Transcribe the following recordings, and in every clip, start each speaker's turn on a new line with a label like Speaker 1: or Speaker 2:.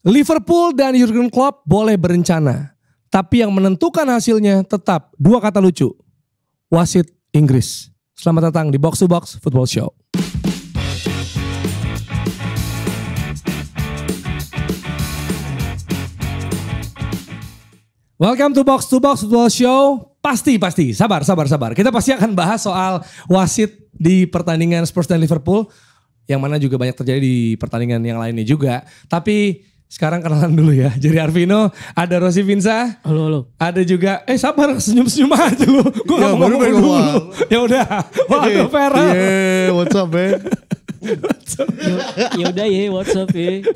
Speaker 1: Liverpool dan Jurgen Klopp boleh berencana, tapi yang menentukan hasilnya tetap dua kata lucu. Wasit Inggris. Selamat datang di Box to Box Football Show. Welcome to Box Football Show. Pasti. Sabar. Kita pasti akan bahas soal wasit di pertandingan Spurs dan Liverpool. Yang mana juga banyak terjadi di pertandingan yang lainnya juga. Tapi sekarang kenalan dulu ya. Jerry Arvino, ada Rossi Vinsa.
Speaker 2: Halo.
Speaker 1: Ada juga, sabar, senyum-senyum aja lu. Gue gak mau ngomong dulu. Ya udah. Waduh, Vera.
Speaker 3: Yeah, what's up, man?
Speaker 2: Ya udah ya, what's up ya.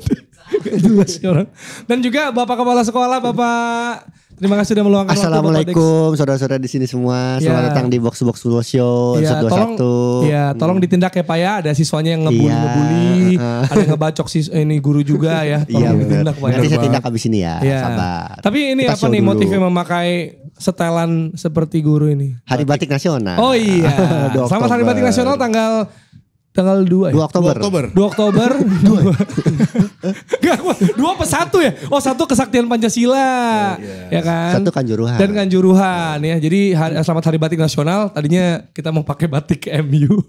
Speaker 1: Dan juga Bapak Kepala Sekolah, Bapak. Terima kasih sudah meluangkan waktu.
Speaker 3: Assalamualaikum saudara-saudara di sini semua. Selamat datang di Box Football Show episode 21.
Speaker 1: Tolong ditindak ya Pak ya. Ada siswanya yang ngebully. Ada yang ngebacok ini guru juga ya. Tolong ditindak Pak.
Speaker 3: Nanti saya tindak abis ini ya. Sabar.
Speaker 1: Tapi ini kita apa nih dulu. Motifnya memakai setelan seperti guru ini?
Speaker 3: Hari Batik Nasional.
Speaker 1: Oh iya. Selamat Hari Batik Nasional tanggal 2
Speaker 3: Oktober.
Speaker 1: 2 Oktober. 2 apa 1 ya? Oh 1 kesaktian Pancasila. Ya kan?
Speaker 3: 1 Kanjuruhan.
Speaker 1: Dan Kanjuruhan ya. Jadi selamat Hari Batik Nasional. Tadinya kita mau pakai batik MU.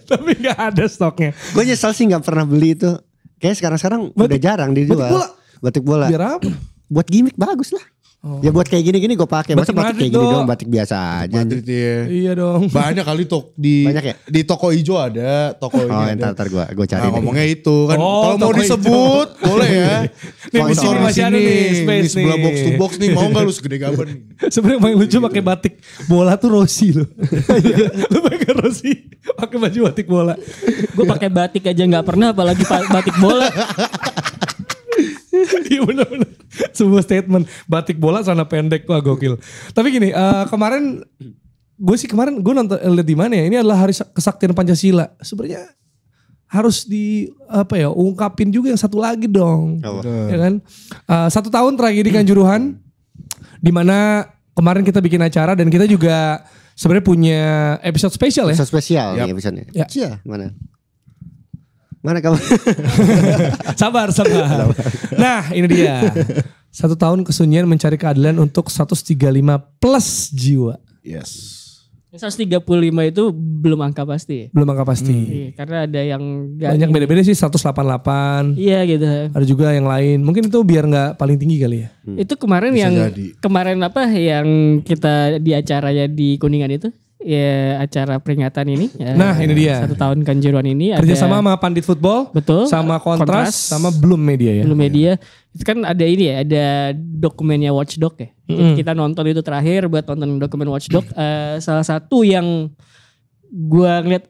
Speaker 1: Tapi gak ada stoknya.
Speaker 3: Gue nyesel sih gak pernah beli itu. Kayaknya sekarang udah jarang dijual. Batik bola.
Speaker 1: Biar apa?
Speaker 3: Buat gimmick bagus lah. Oh. Ya buat kayak gini-gini gue pakai. Masa batik kayak gini dong, batik biasa aja.
Speaker 4: Madrid ya.
Speaker 1: Iya dong.
Speaker 4: Banyak kali banyak ya? Di toko hijau ada, toko ini ada.
Speaker 3: Ntar gue cari.
Speaker 4: Nah, ngomongnya itu kan. Kalau mau disebut boleh ya.
Speaker 1: Nih di sini masih ada nih space nih.
Speaker 4: Sebelah box to box nih, mau gak lu segede gaban nih?
Speaker 1: Sebenarnya paling lucu pakai batik bola tuh Rossi loh. Lu pakai Rossi pakai baju batik bola.
Speaker 2: Gue pakai batik aja nggak pernah, apalagi batik bola.
Speaker 1: Iya benar-benar sebuah statement. Batik bola celana pendek, wah gokil. Tapi gini, kemarin gue nonton lihat di mana ya, ini adalah Hari Kesaktian Pancasila. Sebenarnya harus ungkapin juga yang satu lagi dong. Ya kan? 1 tahun tragedi Kanjuruhan, di mana kemarin kita bikin acara dan kita juga sebenarnya punya episode spesial ya.
Speaker 3: Episode spesial nih episode-nya.
Speaker 1: Ya.
Speaker 3: Mana kamu?
Speaker 1: Sabar. Nah ini dia. 1 tahun kesunyian mencari keadilan untuk 135 plus jiwa.
Speaker 4: Yes.
Speaker 2: 135 itu belum angka pasti.
Speaker 1: Belum angka pasti.
Speaker 2: Iya, karena ada yang
Speaker 1: banyak beda-beda sih, 188.
Speaker 2: Iya gitu.
Speaker 1: Ada juga yang lain. Mungkin itu biar gak paling tinggi kali ya.
Speaker 2: Itu kemarin yang kita di acaranya di Kuningan itu. Ya acara peringatan ini.
Speaker 1: Nah ini dia.
Speaker 2: 1 tahun Kanjuruhan ini.
Speaker 1: Kerjasama sama Pandit Football.
Speaker 2: Betul.
Speaker 1: Sama Kontras. Sama Bloom Media ya.
Speaker 2: Bloom Media. Itu kan ada ini ya. Ada dokumennya Watchdog ya. Kita nonton itu terakhir buat nonton dokumen Watchdog. Salah satu yang gue ngeliat.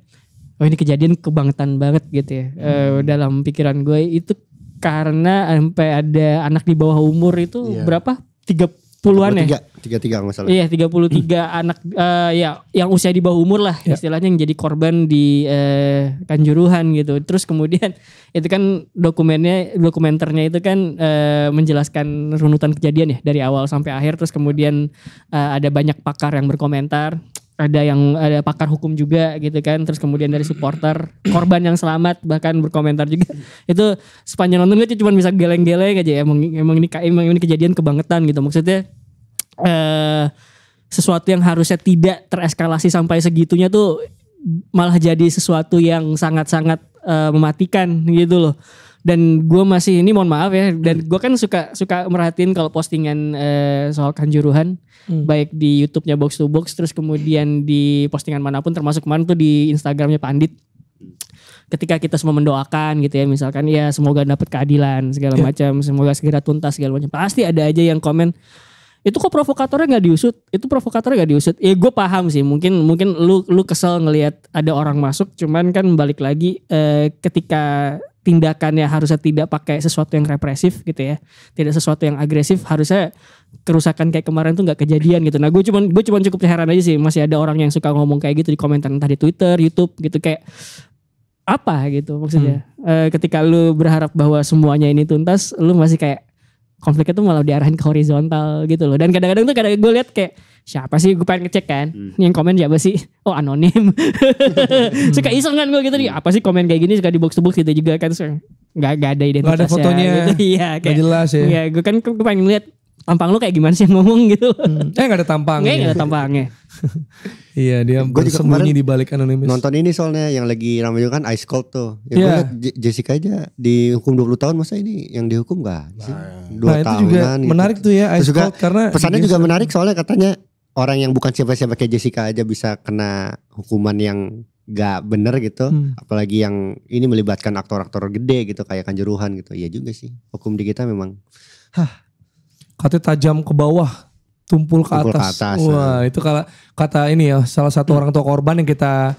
Speaker 2: Oh ini kejadian kebangetan banget gitu ya. Dalam pikiran gue itu. Karena sampai ada anak di bawah umur itu berapa? 30-an ya?
Speaker 3: 33 masalah.
Speaker 2: Iya 33 anak yang usia di bawah umur lah istilahnya yang jadi korban di Kanjuruhan gitu. Terus kemudian itu kan dokumenternya itu kan menjelaskan runutan kejadian ya dari awal sampai akhir. Terus kemudian ada banyak pakar yang berkomentar. Ada pakar hukum juga gitu kan. Terus kemudian dari supporter korban yang selamat bahkan berkomentar juga. Itu sepanjang nonton gue cuma bisa geleng-geleng aja. Emang ini kejadian kebangetan gitu. Maksudnya sesuatu yang harusnya tidak tereskalasi sampai segitunya tuh malah jadi sesuatu yang sangat-sangat mematikan gitu loh. Dan gue masih ini mohon maaf ya, dan gue kan suka merhatiin kalau postingan soal Kanjuruhan baik di YouTube-nya Box to Box, terus kemudian di postingan manapun, termasuk kemarin tuh di Instagram-nya Pandit. Ketika kita semua mendoakan gitu ya, misalkan ya semoga dapat keadilan segala macam, semoga segera tuntas segala macam, pasti ada aja yang komen itu kok provokatornya nggak diusut, itu provokatornya nggak diusut. Ya gue paham sih, mungkin lu kesel ngelihat ada orang masuk, cuman kan balik lagi ketika tindakannya harusnya tidak pakai sesuatu yang represif gitu ya, tidak sesuatu yang agresif, harusnya kerusakan kayak kemarin tuh nggak kejadian gitu. Nah gue cuman cukup heran aja sih, masih ada orang yang suka ngomong kayak gitu di komentar entah di Twitter, YouTube gitu, kayak apa gitu maksudnya. Ketika lu berharap bahwa semuanya ini tuntas, lu masih kayak konfliknya tuh malah diarahin ke horizontal gitu loh. Dan kadang-kadang tuh gue lihat kayak siapa sih, gue pengen ngecek kan yang komen siapa sih, oh anonim. Suka iseng kan gue gitu nih, apa sih komen kayak gini, suka di box to box gitu juga kan. nggak ada identitasnya.
Speaker 1: Nggak ada fotonya.
Speaker 2: Gitu. Iya,
Speaker 1: Nggak jelas ya.
Speaker 2: Iya, gue kan pengen lihat tampang lu kayak gimana sih ngomong gitu.
Speaker 1: Nggak ada tampangnya.
Speaker 2: Nggak ada tampangnya.
Speaker 1: Iya, dia
Speaker 3: Gua juga
Speaker 1: bersembunyi
Speaker 3: kemarin
Speaker 1: di balik anonimus.
Speaker 3: Nonton ini soalnya yang lagi ramai juga kan Ice Cold tuh. Ya,
Speaker 1: Iya.
Speaker 3: gue liat Jessica aja dihukum 20 tahun, masa ini yang dihukum gak sih? 2
Speaker 1: Nah, itu juga
Speaker 3: tahunan
Speaker 1: menarik
Speaker 3: gitu.
Speaker 1: tuh ya
Speaker 3: Terus
Speaker 1: Ice
Speaker 3: juga
Speaker 1: Cold karena
Speaker 3: pesannya juga menarik soalnya katanya orang yang bukan siapa-siapa kayak Jessica aja bisa kena hukuman yang gak bener gitu. Apalagi yang ini melibatkan aktor-aktor gede gitu kayak Kanjuruhan gitu. Iya juga sih. Hukum di kita memang
Speaker 1: katanya tajam ke bawah, tumpul ke atas. Wah, itu kata ini ya salah satu orang tua korban yang kita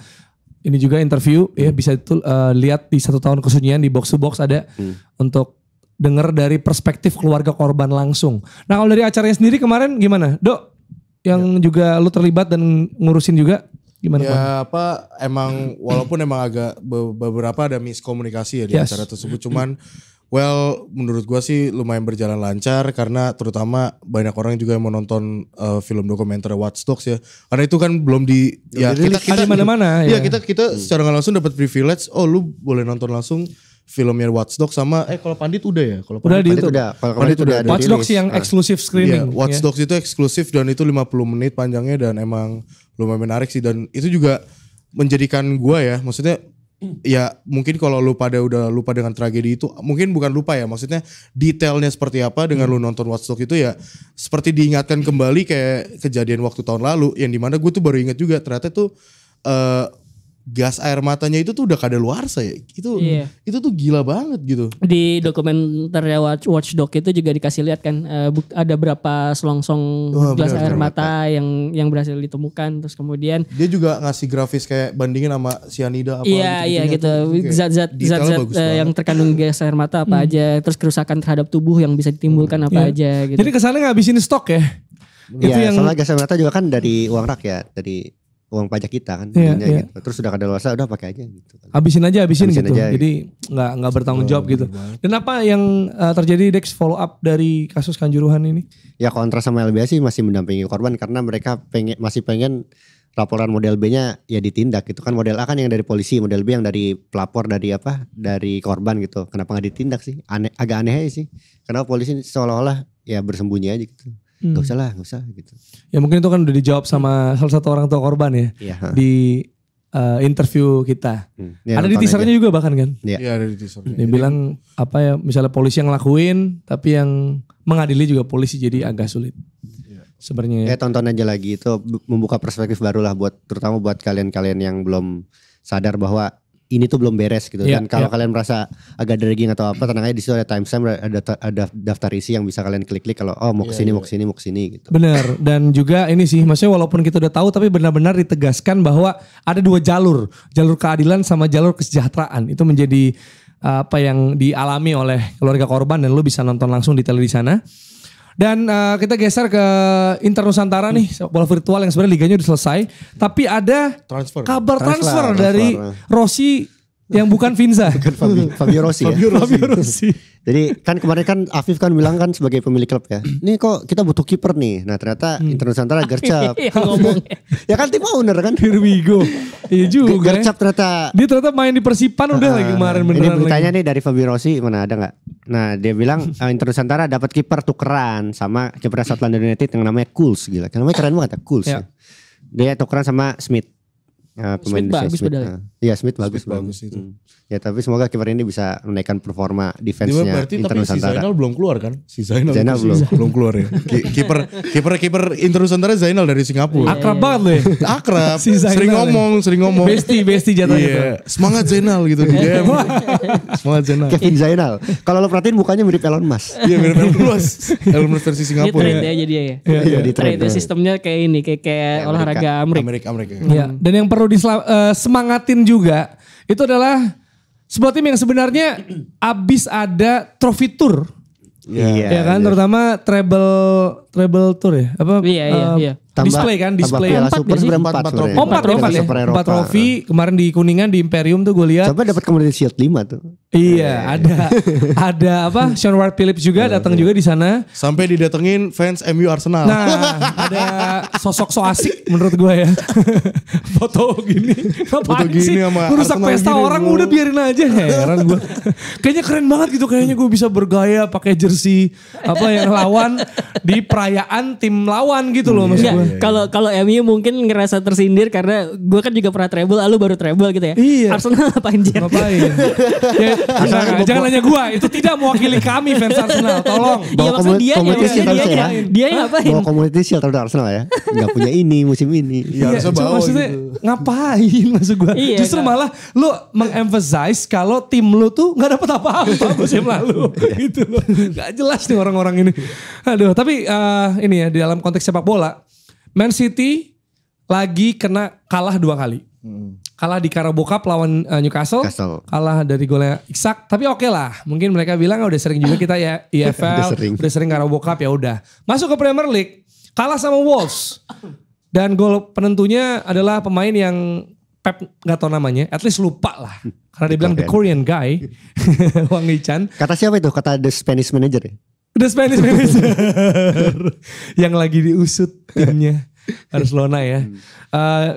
Speaker 1: ini juga interview ya, bisa itu lihat di 1 tahun kesunyian di box to box ada untuk dengar dari perspektif keluarga korban langsung. Nah, kalau dari acaranya sendiri kemarin gimana, Dok? Yang juga lu terlibat dan ngurusin juga gimana?
Speaker 4: Ya apa emang walaupun emang agak beberapa ada miskomunikasi ya di acara tersebut, cuman menurut gua sih lumayan berjalan lancar karena terutama banyak orang juga yang mau nonton film dokumenter Watch Dogs ya. Karena itu kan belum kita
Speaker 1: di mana-mana
Speaker 4: ya. Kita secara nggak langsung dapat privilege. Oh, lu boleh nonton langsung filmnya Watch Dogs sama kalau Pandit udah ya. Kalau
Speaker 1: Pandit
Speaker 3: udah.
Speaker 1: Watch Dogs yang eksklusif screening.
Speaker 4: Iya, Watch Dogs itu eksklusif dan itu 50 menit panjangnya dan emang lumayan menarik sih, dan itu juga menjadikan gua ya, maksudnya ya mungkin kalau lu pada udah lupa dengan tragedi itu, mungkin bukan lupa ya, maksudnya detailnya seperti apa dengan lu nonton Watch Dogs itu ya seperti diingatkan kembali kayak kejadian waktu tahun lalu yang dimana gue tuh baru ingat juga ternyata tuh gas air matanya itu tuh udah kadaluarsa ya. Itu tuh gila banget gitu.
Speaker 2: Di dokumenter Watch Dogs itu juga dikasih lihat kan ada berapa selongsong gas air mata yang berhasil ditemukan, terus kemudian
Speaker 4: dia juga ngasih grafis kayak bandingin sama cyanida apa
Speaker 2: gitu. Zat-zat yang terkandung gas air mata apa aja, terus kerusakan terhadap tubuh yang bisa ditimbulkan apa aja gitu.
Speaker 1: Jadi kesannya ngabisin stok ya.
Speaker 3: Itu yang soalnya gas air mata juga kan dari uang rakyat, dari uang pajak kita kan, gitu. Terus udah kadaluarsa udah pakai aja gitu. Habisin gitu.
Speaker 1: Aja. Jadi nggak bertanggung jawab gitu. Dan apa yang terjadi Dex follow up dari kasus Kanjuruhan ini?
Speaker 3: Ya kontra sama LBH sih masih mendampingi korban karena mereka masih pengen laporan model B-nya ya ditindak gitu kan. Model A kan yang dari polisi, model B yang dari pelapor dari korban gitu. Kenapa nggak ditindak sih? Agak aneh aja sih. Kenapa polisi seolah-olah ya bersembunyi aja gitu. Gak usah gitu.
Speaker 1: Ya mungkin itu kan udah dijawab sama salah satu orang tua korban ya. Di interview kita. Ada di teasernya juga bahkan kan.
Speaker 4: Iya ada di teasernya.
Speaker 1: Dia bilang apa ya, misalnya polisi yang ngelakuin tapi yang mengadili juga polisi, jadi agak sulit. Sebenarnya
Speaker 3: ya tonton aja lagi, itu membuka perspektif baru lah terutama buat kalian-kalian yang belum sadar bahwa ini tuh belum beres gitu. Dan kalau kalian merasa agak dragging atau apa, tenang aja di situ ada timestamp, ada daftar isi yang bisa kalian klik-klik kalau mau kesini mau kesini gitu. Benar.
Speaker 1: Dan juga ini sih, maksudnya walaupun kita udah tahu tapi benar-benar ditegaskan bahwa ada 2 jalur keadilan sama jalur kesejahteraan. Itu menjadi apa yang dialami oleh keluarga korban dan lu bisa nonton langsung detail di sana. Dan kita geser ke Inter Nusantara nih, bola virtual yang sebenarnya liganya udah selesai, tapi ada kabar transfer dari Rossi yang bukan Vinza.
Speaker 3: Bukan Fabio Rossi ya.
Speaker 1: Fabio Rossi.
Speaker 3: Jadi kan kemarin kan Afif kan bilang kan sebagai pemilik klub ya, nih kok kita butuh kiper nih. Nah ternyata Inter Nusantara gercep. Ya kan tim owner kan.
Speaker 1: Here we go. Iya juga.
Speaker 3: Gercep ternyata.
Speaker 1: Dia ternyata main di Persipan udah lagi kemarin beneran.
Speaker 3: Ini beritanya nih dari Fabio Rossi, mana ada nggak? Nah dia bilang Inter Nusantara dapat kiper tukeran sama kiper South London United yang namanya Kuls, gila. Namanya keren banget ya, Kuls. Ya. Dia tukeran sama Smith.
Speaker 2: Smith bagus padahal.
Speaker 3: Iya Smith bagus itu. Ya tapi semoga kiper ini bisa menaikkan performa defense-nya Inter Nusantara.
Speaker 4: Si Zainal belum keluar kan?
Speaker 3: Zainal belum
Speaker 4: keluar ya. Kiper Inter Nusantara Zainal dari Singapura.
Speaker 1: Akrab banget loh.
Speaker 4: Akrab. Sering ngomong.
Speaker 1: Besti jatuhnya.
Speaker 4: Iya. Semangat Zainal gitu dia. Semangat Zainal.
Speaker 3: Kevin Zainal. Kalau lo perhatiin mukanya mirip Elon Musk.
Speaker 4: Iya mirip Elon Musk. Elon Musk versi Singapura.
Speaker 2: Dia trade aja dia ya.
Speaker 3: Iya di trade.
Speaker 2: Itu sistemnya kayak ini, kayak olahraga Amerika.
Speaker 1: Iya. Dan yang perlu semangatin juga itu adalah sebuah tim yang sebenarnya abis ada trophy tour.
Speaker 3: Iya
Speaker 1: Ya kan, terutama treble treble tour ya? Apa?
Speaker 2: Iya.
Speaker 1: Display kan, display.
Speaker 3: Piala Super
Speaker 2: sih?
Speaker 3: sebenarnya 4 sebenarnya.
Speaker 1: Oh 4 ya? 4 trofi. Kemarin di Kuningan di Imperium tuh gue lihat.
Speaker 3: Sampai dapat Community Shield 5 tuh.
Speaker 1: Iya, ada apa? Sean Ward Phillips juga datang juga di sana.
Speaker 4: Sampai didatengin fans MU Arsenal.
Speaker 1: Nah, ada sosok so asik menurut gue ya. Foto gini. Foto
Speaker 4: gini sama
Speaker 1: merusak
Speaker 4: Arsenal
Speaker 1: pesta
Speaker 4: gini,
Speaker 1: orang
Speaker 4: bro.
Speaker 1: udah biarin aja. Heran gue. Kayaknya keren banget gitu. Kayaknya gue bisa bergaya pakai jersey apa yang lawan di perayaan tim lawan gitu loh maksud gue.
Speaker 2: Kalau MU mungkin ngerasa tersindir karena gue kan juga pernah treble, lu baru treble gitu ya.
Speaker 1: Iya.
Speaker 2: Arsenal apa anjir?
Speaker 1: Ngapain? Jangan nanya gue. Itu tidak mewakili kami fans Arsenal. Tolong.
Speaker 2: Iya maksudnya dia
Speaker 3: Community Shield harusnya ya.
Speaker 2: Dia ngapain?
Speaker 3: Bawa Community Shield terhadap Arsenal ya. Gak punya ini musim ini.
Speaker 4: Iya, harusnya
Speaker 1: cuma
Speaker 4: bawa
Speaker 1: maksudnya
Speaker 4: gitu.
Speaker 1: ngapain maksud gue?
Speaker 2: Iya,
Speaker 1: Justru malah lu mengemphasize kalau tim lu tuh nggak dapat apa-apa musim lalu, gitu loh. Gak jelas nih orang-orang ini. Aduh, tapi ini ya di dalam konteks sepak bola, Man City lagi kena kalah 2 kali. Kalah di Carabao Cup lawan Newcastle, kalah dari golnya Isak. Tapi oke lah, mungkin mereka bilang udah sering juga kita ya EFL, udah sering Carabao Cup ya udah. Masuk ke Premier League, kalah sama Wolves. Dan gol penentunya adalah pemain yang Pep gak tau namanya, at least lupa lah. Karena dia bilang the Korean guy, Wang Hee-chan.
Speaker 3: Kata siapa itu? Kata the Spanish manager ya?
Speaker 1: The Spanish manager. Yang lagi diusut timnya Barcelona ya.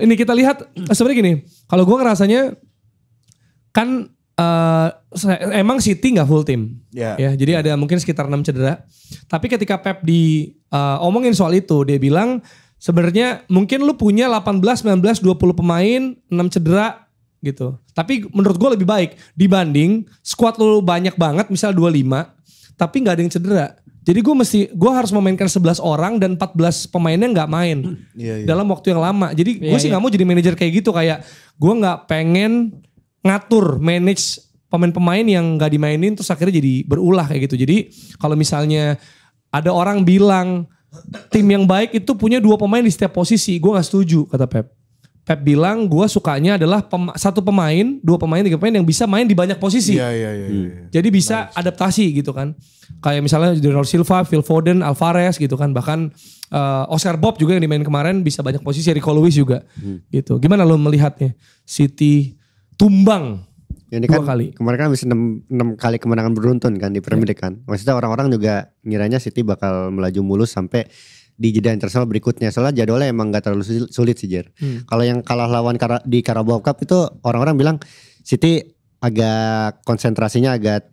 Speaker 1: Ini kita lihat sebenarnya gini, kalau gue ngerasanya kan emang City gak full tim.
Speaker 4: Ya.
Speaker 1: Ya, jadi ada mungkin sekitar 6 cedera. Tapi ketika Pep omongin soal itu, dia bilang sebenarnya mungkin lu punya 18, 19, 20 pemain, 6 cedera gitu. Tapi menurut gue lebih baik dibanding squad lu banyak banget, misal 25, tapi gak ada yang cedera. Jadi gue harus memainkan 11 orang dan 14 pemainnya gak main dalam waktu yang lama. Jadi gue sih gak mau jadi manajer kayak gitu, kayak gue gak pengen ngatur, manage pemain-pemain yang gak dimainin terus akhirnya jadi berulah kayak gitu. Jadi kalau misalnya ada orang bilang tim yang baik itu punya 2 pemain di setiap posisi, gue gak setuju kata Pep. Pep bilang gue sukanya adalah 1 pemain, 2 pemain, 3 pemain yang bisa main di banyak posisi.
Speaker 4: Iya.
Speaker 1: Jadi bisa adaptasi gitu kan. Kayak misalnya Bernardo Silva, Phil Foden, Alvarez gitu kan. Bahkan Oscar Bob juga yang dimain kemarin bisa banyak posisi. Rico Lewis juga gitu. Gimana lo melihatnya? City tumbang
Speaker 3: Ini
Speaker 1: 2
Speaker 3: kan
Speaker 1: kali.
Speaker 3: kemarin kan bisa 6 kali kemenangan beruntun kan di Premier League kan. Maksudnya orang-orang juga ngiranya City bakal melaju mulus sampai di jeda internasional berikutnya. Soalnya jadwalnya emang gak terlalu sulit sih Jer. Kalau yang kalah lawan di Carabao Cup itu orang-orang bilang City agak konsentrasinya agak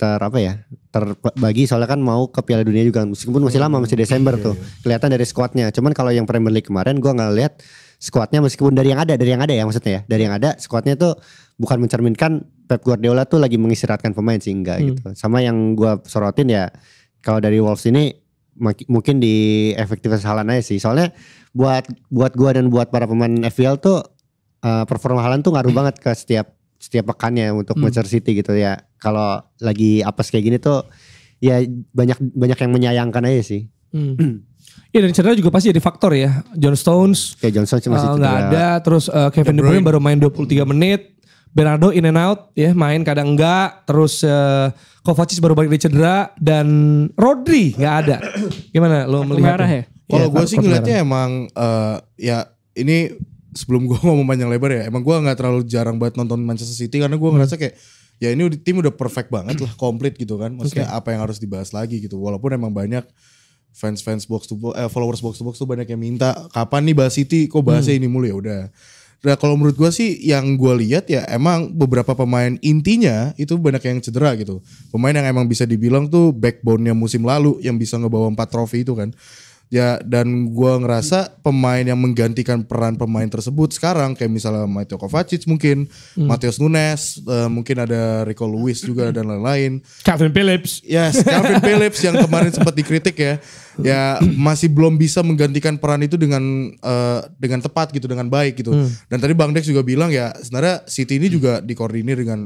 Speaker 3: terbagi soalnya kan mau ke Piala Dunia juga. Meskipun masih lama, masih Desember tuh. Kelihatan dari skuadnya. Cuman kalau yang Premier League kemarin gue ngeliat skuadnya meskipun dari yang ada ya maksudnya ya. Dari yang ada skuadnya tuh bukan mencerminkan Pep Guardiola tuh lagi mengistirahatkan pemain sih, enggak gitu. Sama yang gue sorotin ya kalau dari Wolves ini mungkin di efektivitas Haaland aja sih. Soalnya buat gue dan buat para pemain FPL tuh performa Haaland tuh ngaruh banget ke setiap pekannya untuk Manchester City gitu ya. Kalau lagi apes kayak gini tuh ya banyak yang menyayangkan aja sih.
Speaker 1: Ya dan cedera juga pasti jadi faktor ya. John Stones
Speaker 3: Kayak Johnson masih
Speaker 1: nggak
Speaker 3: cedera.
Speaker 1: ada, terus Kevin De Bruyne baru main 23 menit. Bernardo in and out ya, main kadang enggak. Terus Kovacic baru balik dari cedera dan Rodri nggak ada. Gimana lo melihatnya?
Speaker 2: Merah ya?
Speaker 4: Kalau
Speaker 1: Iya,
Speaker 4: gue sih
Speaker 1: kartu
Speaker 4: ngeliatnya
Speaker 1: merah.
Speaker 4: emang ya ini sebelum gue ngomong panjang lebar ya, emang gue nggak terlalu jarang banget nonton Manchester City karena gue ngerasa kayak ya ini tim udah perfect banget lah, komplit gitu kan. Maksudnya apa yang harus dibahas lagi gitu. Walaupun emang banyak fans followers box to box tuh banyak yang minta kapan nih bahas City, kok bahasnya ini mulu ya udah. Nah kalau menurut gue sih yang gue lihat ya emang beberapa pemain intinya itu banyak yang cedera gitu. Pemain yang emang bisa dibilang tuh backbone-nya musim lalu yang bisa ngebawa 4 trofi itu kan. Ya dan gue ngerasa pemain yang menggantikan peran pemain tersebut sekarang kayak misalnya Mateo Kovacic mungkin, Matheus Nunes, mungkin ada Rico Lewis juga dan lain-lain.
Speaker 1: Calvin Phillips.
Speaker 4: Yes, Calvin Phillips yang kemarin sempat dikritik ya masih belum bisa menggantikan peran itu dengan tepat gitu, dengan baik gitu. Dan tadi Bang Dex juga bilang ya sebenarnya City ini juga dikoordinir dengan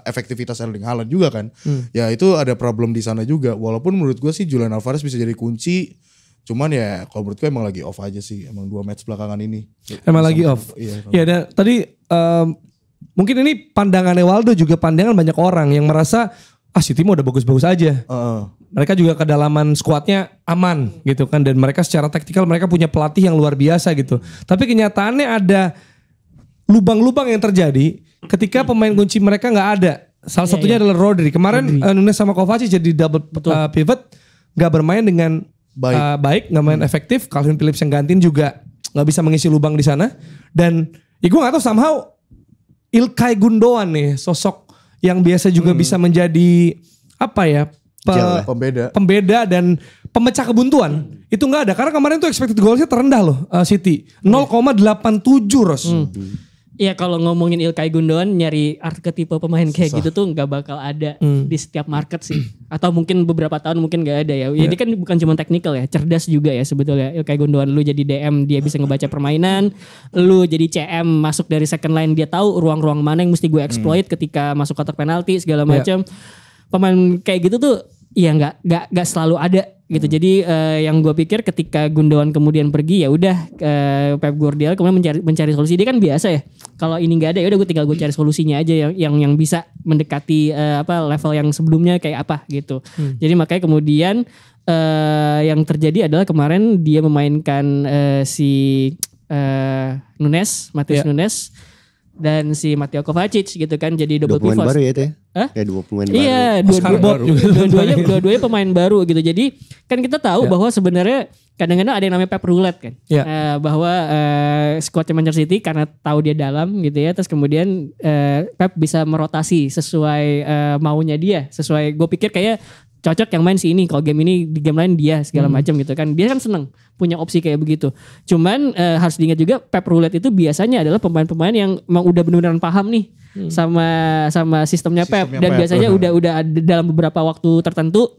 Speaker 4: efektivitas Erling Haaland juga kan. Ya itu ada problem di sana juga. Walaupun menurut gue sih Julian Alvarez bisa jadi kunci. Cuman ya kalau menurut gue emang lagi off aja sih. Emang 2 match belakangan ini.
Speaker 1: Emang lagi off.
Speaker 4: Iya.
Speaker 1: Ya dan tadi mungkin ini pandangan Waldo juga pandangan banyak orang yang merasa City mau udah bagus-bagus aja. Mereka juga kedalaman skuadnya aman gitu kan. Dan mereka secara taktikal mereka punya pelatih yang luar biasa gitu. Tapi kenyataannya ada lubang-lubang yang terjadi ketika pemain kunci mereka nggak ada. Salah satunya adalah Rodri. Kemarin Nunes sama Kovacic jadi double pivot. Gak bermain dengan baik, gak main efektif. Calvin Phillips yang gantiin juga gak bisa mengisi lubang di sana. Dan ya gue gak tahu somehow Ilkay Gundogan nih sosok yang biasa juga bisa menjadi apa ya pembeda dan pemecah kebuntuan itu nggak ada karena kemarin tuh expected goalsnya terendah loh City 0,87 Ros.
Speaker 2: Iya kalau ngomongin Ilkay Gundogan nyari arketipe pemain kayak gitu tuh nggak bakal ada di setiap market sih. Atau mungkin beberapa tahun mungkin nggak ada ya. Jadi kan bukan cuma technical ya, cerdas juga ya sebetulnya. Ilkay Gundogan lu jadi DM dia bisa ngebaca permainan, lu jadi CM masuk dari second line dia tahu ruang-ruang mana yang mesti gue exploit ketika masuk kotak penalti segala macam. Pemain kayak gitu tuh ya nggak selalu ada gitu. Jadi yang gue pikir ketika Gundogan kemudian pergi ya udah Pep Guardiola kemudian mencari solusi. Dia kan biasa ya. Kalau ini nggak ada ya udah gue cari solusinya aja yang bisa mendekati level yang sebelumnya kayak apa gitu. Jadi makanya kemudian yang terjadi adalah kemarin dia memainkan si Nunes, Nunes dan si Mateo Kovacic gitu kan jadi double pivot.
Speaker 3: Baru ya itu ya?
Speaker 2: Hah?
Speaker 3: Ya 2 pemain baru.
Speaker 2: Iya, dua-duanya pemain baru gitu. Jadi kan kita tahu bahwa sebenarnya kadang-kadang ada yang namanya Pep Roulette kan. Bahwa squadnya Manchester City karena tahu dia dalam gitu ya. Terus kemudian Pep bisa merotasi sesuai maunya dia. Sesuai gue pikir kayak cocok yang main si ini, kalau game ini di game lain dia segala macam gitu kan. Dia kan seneng punya opsi kayak begitu. Cuman harus diingat juga Pep Roulette itu biasanya adalah pemain-pemain yang emang udah benar-benar paham nih sama sistemnya Pep dan biasanya udah ada dalam beberapa waktu tertentu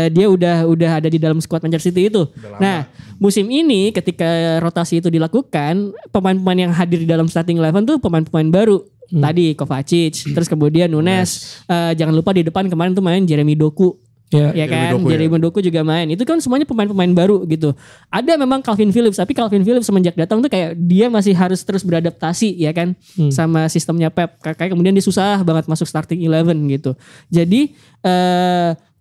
Speaker 2: dia udah ada di dalam skuad Manchester City itu. Nah, musim ini ketika rotasi itu dilakukan, pemain-pemain yang hadir di dalam starting 11 tuh pemain-pemain baru. Tadi Kovacic, terus kemudian Nunes, jangan lupa di depan kemarin tuh main Jeremy Doku. Ya kan, Jeremy Doku juga main. Itu kan semuanya pemain-pemain baru gitu. Ada memang Calvin Phillips, tapi Calvin Phillips semenjak datang tuh kayak dia masih harus terus beradaptasi ya kan sama sistemnya Pep. Kayak kemudian dia susah banget masuk starting 11 gitu. Jadi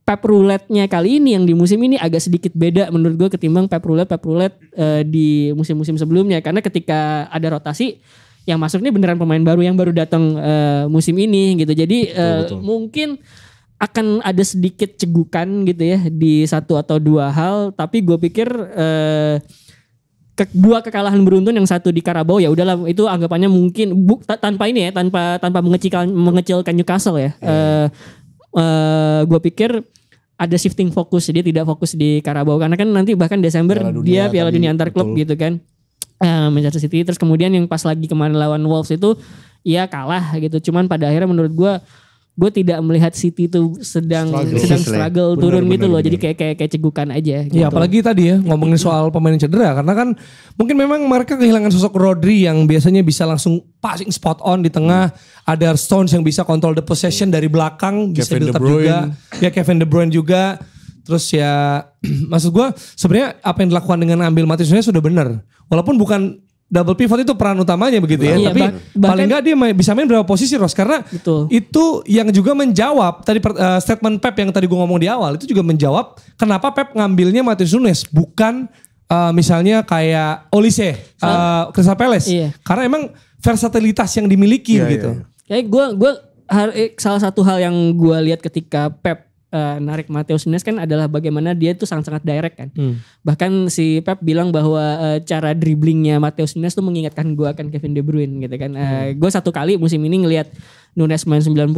Speaker 2: Pep Roulette-nya kali ini yang di musim ini agak sedikit beda menurut gue ketimbang Pep Roulette di musim-musim sebelumnya. Karena ketika ada rotasi yang masuk ini beneran pemain baru yang baru datang musim ini gitu. Jadi betul. Mungkin akan ada sedikit cegukan gitu ya di satu atau dua hal, tapi gue pikir dua kekalahan beruntun, yang satu di Carabao ya udahlah itu anggapannya mungkin tanpa ini ya, tanpa mengecilkan Newcastle ya. Gue pikir ada shifting fokus, dia tidak fokus di Carabao karena kan nanti bahkan Desember dia Piala Dunia antar klub gitu kan. Manchester City, terus kemudian yang pas lagi kemarin lawan Wolves itu ya kalah gitu. Cuman pada akhirnya menurut gue tidak melihat City itu sedang struggle turun gitu loh. Jadi kayak cegukan aja gitu.
Speaker 1: Ya apalagi tadi ya ngomongin soal pemain yang cedera, karena kan mungkin memang mereka kehilangan sosok Rodri yang biasanya bisa langsung passing spot on di tengah. Ada Stones yang bisa control the possession dari belakang, bisa build up juga. Ya Kevin De Bruyne juga. Terus ya maksud gue sebenarnya apa yang dilakukan dengan ambil Matheus Nunes sudah benar. Walaupun bukan double pivot itu peran utamanya begitu ya. Iya, tapi paling enggak dia bisa main berapa posisi Ros. Karena itu yang juga menjawab tadi statement Pep yang tadi gue ngomong di awal. Itu juga menjawab kenapa Pep ngambilnya Matheus Nunes. Bukan misalnya kayak Olise, Crystal Palace. Iya. Karena emang versatilitas yang dimiliki gitu.
Speaker 2: Kayak gue salah satu hal yang gue lihat ketika Pep narik Matheus Nunes kan adalah bagaimana dia tuh sangat-sangat direct kan. Bahkan si Pep bilang bahwa cara dribblingnya Matheus Nunes tuh mengingatkan gue akan Kevin De Bruyne gitu kan. Gue satu kali musim ini ngelihat Nunes main 90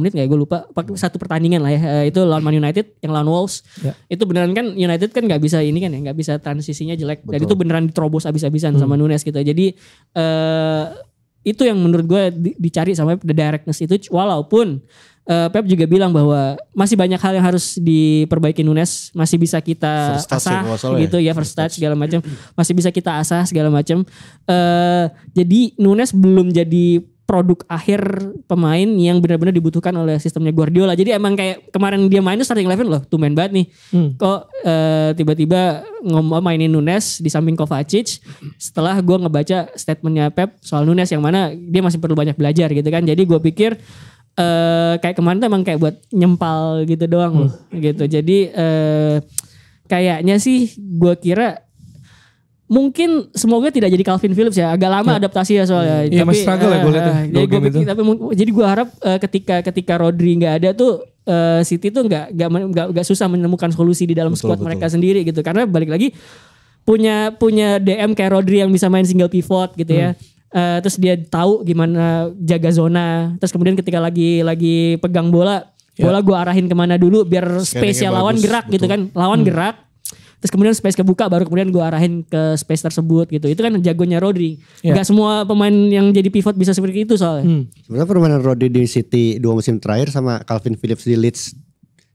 Speaker 2: menit gak ya, gue lupa. Satu pertandingan lah ya, itu lawan Man United yang lawan Wolves. Itu beneran kan United kan gak bisa ini kan ya, gak bisa transisinya jelek. Dan itu beneran diterobos abis-abisan sama Nunes gitu. Jadi itu yang menurut gue dicari sama the directness itu. Walaupun Pep juga bilang bahwa masih banyak hal yang harus diperbaiki Nunes, masih bisa kita asah gitu ya, first touch segala macam, masih bisa kita asah segala macam. Jadi Nunes belum jadi produk akhir pemain yang benar-benar dibutuhkan oleh sistemnya Guardiola. Jadi emang kayak kemarin dia main starting 11 loh, tumben banget nih. Kok tiba-tiba mainin Nunes di samping Kovacic setelah gue ngebaca statementnya Pep soal Nunes yang mana dia masih perlu banyak belajar gitu kan. Jadi gue pikir kayak kemarin tuh emang kayak buat nyempal gitu doang loh gitu. Jadi kayaknya sih gue kira mungkin semoga tidak jadi Calvin Phillips ya. Agak lama adaptasi ya soalnya.
Speaker 1: Iya masih struggle ya gue liat
Speaker 2: Jadi gue harap ketika Rodri nggak ada tuh City tuh nggak susah menemukan solusi di dalam squad mereka sendiri gitu. Karena balik lagi punya DM kayak Rodri yang bisa main single pivot gitu ya. Terus dia tahu gimana jaga zona. Terus kemudian ketika lagi pegang bola gue arahin kemana dulu biar space-nya lawan gerak gitu kan. Lawan gerak. Terus kemudian space kebuka baru kemudian gue arahin ke space tersebut gitu. Itu kan jagonya Rodri. Gak semua pemain yang jadi pivot bisa seperti itu soalnya.
Speaker 3: Sebenarnya permainan Rodri di City 2 musim terakhir sama Calvin Phillips di Leeds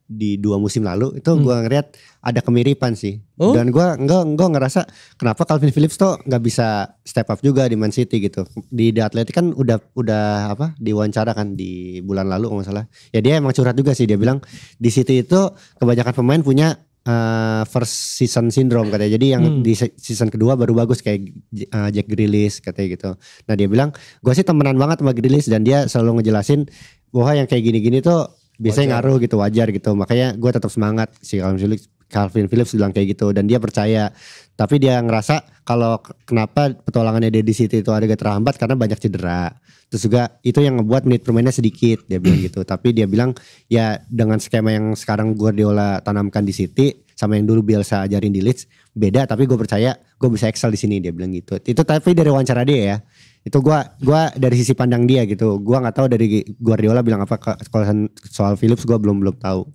Speaker 3: di 2 musim lalu itu gue ngeliat ada kemiripan sih. Dan gue enggak ngerasa kenapa Calvin Phillips tuh nggak bisa step up juga di Man City gitu. Di The Athletic kan udah diwawancara kan di bulan lalu kalau nggak salah. Ya dia emang curhat juga sih, dia bilang di City itu kebanyakan pemain punya first season syndrome katanya. Jadi yang di season kedua baru bagus kayak Jack Grealish katanya gitu. Nah dia bilang gue sih temenan banget sama Grealish dan dia selalu ngejelasin bahwa yang kayak gini-gini tuh biasanya ngaruh gitu, wajar gitu. Makanya gue tetap semangat. Si Calvin Phillips bilang kayak gitu dan dia percaya. Tapi dia ngerasa kalau kenapa petualangannya dia di City itu agak terhambat karena banyak cedera. Terus juga itu yang ngebuat menit permainnya sedikit, dia bilang gitu. Tapi dia bilang ya dengan skema yang sekarang Guardiola tanamkan di City sama yang dulu Bielsa ajarin di Leeds beda. Tapi gue percaya gue bisa excel di sini, dia bilang gitu. Itu tapi dari wawancara dia ya. Itu gue dari sisi pandang dia gitu. Gue nggak tahu dari Guardiola bilang apa kalau soal Phillips gue belum tahu.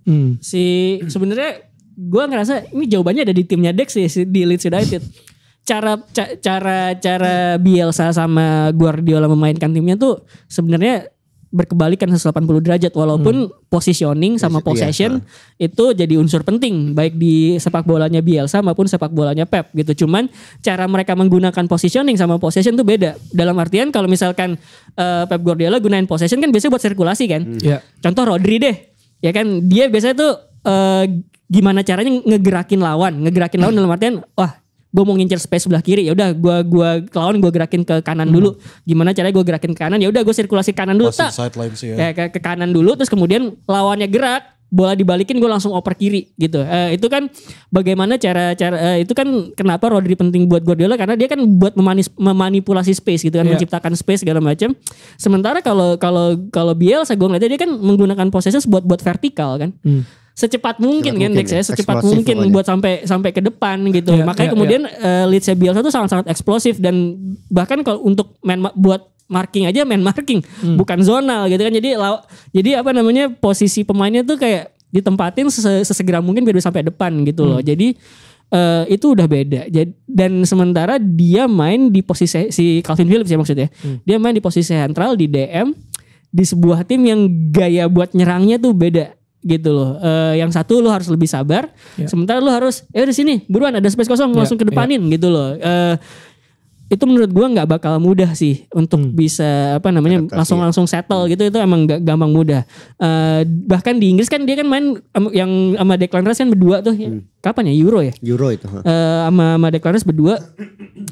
Speaker 2: Sebenarnya gue ngerasa ini jawabannya ada di timnya Dex sih di Leeds United. Cara Bielsa sama Guardiola memainkan timnya tuh sebenarnya berkebalikan 180 derajat walaupun positioning sama possession itu jadi unsur penting baik di sepak bolanya Bielsa maupun sepak bolanya Pep gitu. Cuman cara mereka menggunakan positioning sama possession tuh beda. Dalam artian kalau misalkan Pep Guardiola gunain possession kan biasanya buat sirkulasi kan. Contoh Rodri deh. Ya kan dia biasanya tuh gimana caranya ngegerakin lawan dalam artian wah gue mau ngincer space sebelah kiri, ya udah gue lawan gue gerakin ke kanan dulu. Gimana caranya gue gerakin ke kanan? Ya udah gue sirkulasi kanan dulu, ke kanan dulu, terus kemudian lawannya gerak, bola dibalikin gue langsung oper kiri gitu. Itu kan bagaimana cara itu kan kenapa Rodri penting buat Guardiola karena dia kan buat memanipulasi space gitu kan, menciptakan space segala macam. Sementara kalau Bielsa gue ngeliatnya dia kan menggunakan possession buat vertikal kan. Secepat mungkin kan Dex ya, secepat mungkin buat sampai ke depan gitu. Makanya kemudian Leeds Bielsa tuh sangat-sangat eksplosif dan bahkan kalau untuk buat marking aja main marking, bukan zonal gitu kan. Jadi apa namanya posisi pemainnya tuh kayak ditempatin sesegera mungkin biar sampai depan gitu loh. Jadi itu udah beda. Dan sementara dia main di posisi si Calvin Phillips ya maksudnya. Dia main di posisi sentral di DM di sebuah tim yang gaya buat nyerangnya tuh beda. Gitu loh. Yang satu lu harus lebih sabar, sementara lu harus di sini buruan ada space kosong langsung ke depanin gitu loh. Itu menurut gua nggak bakal mudah sih untuk bisa apa namanya langsung settle gitu. Itu emang gak gampang mudah. Bahkan di Inggris kan dia kan main yang sama Declan Rice kan berdua tuh. Kapan ya Euro ya?
Speaker 3: Euro itu.
Speaker 2: Sama Declan Rice berdua.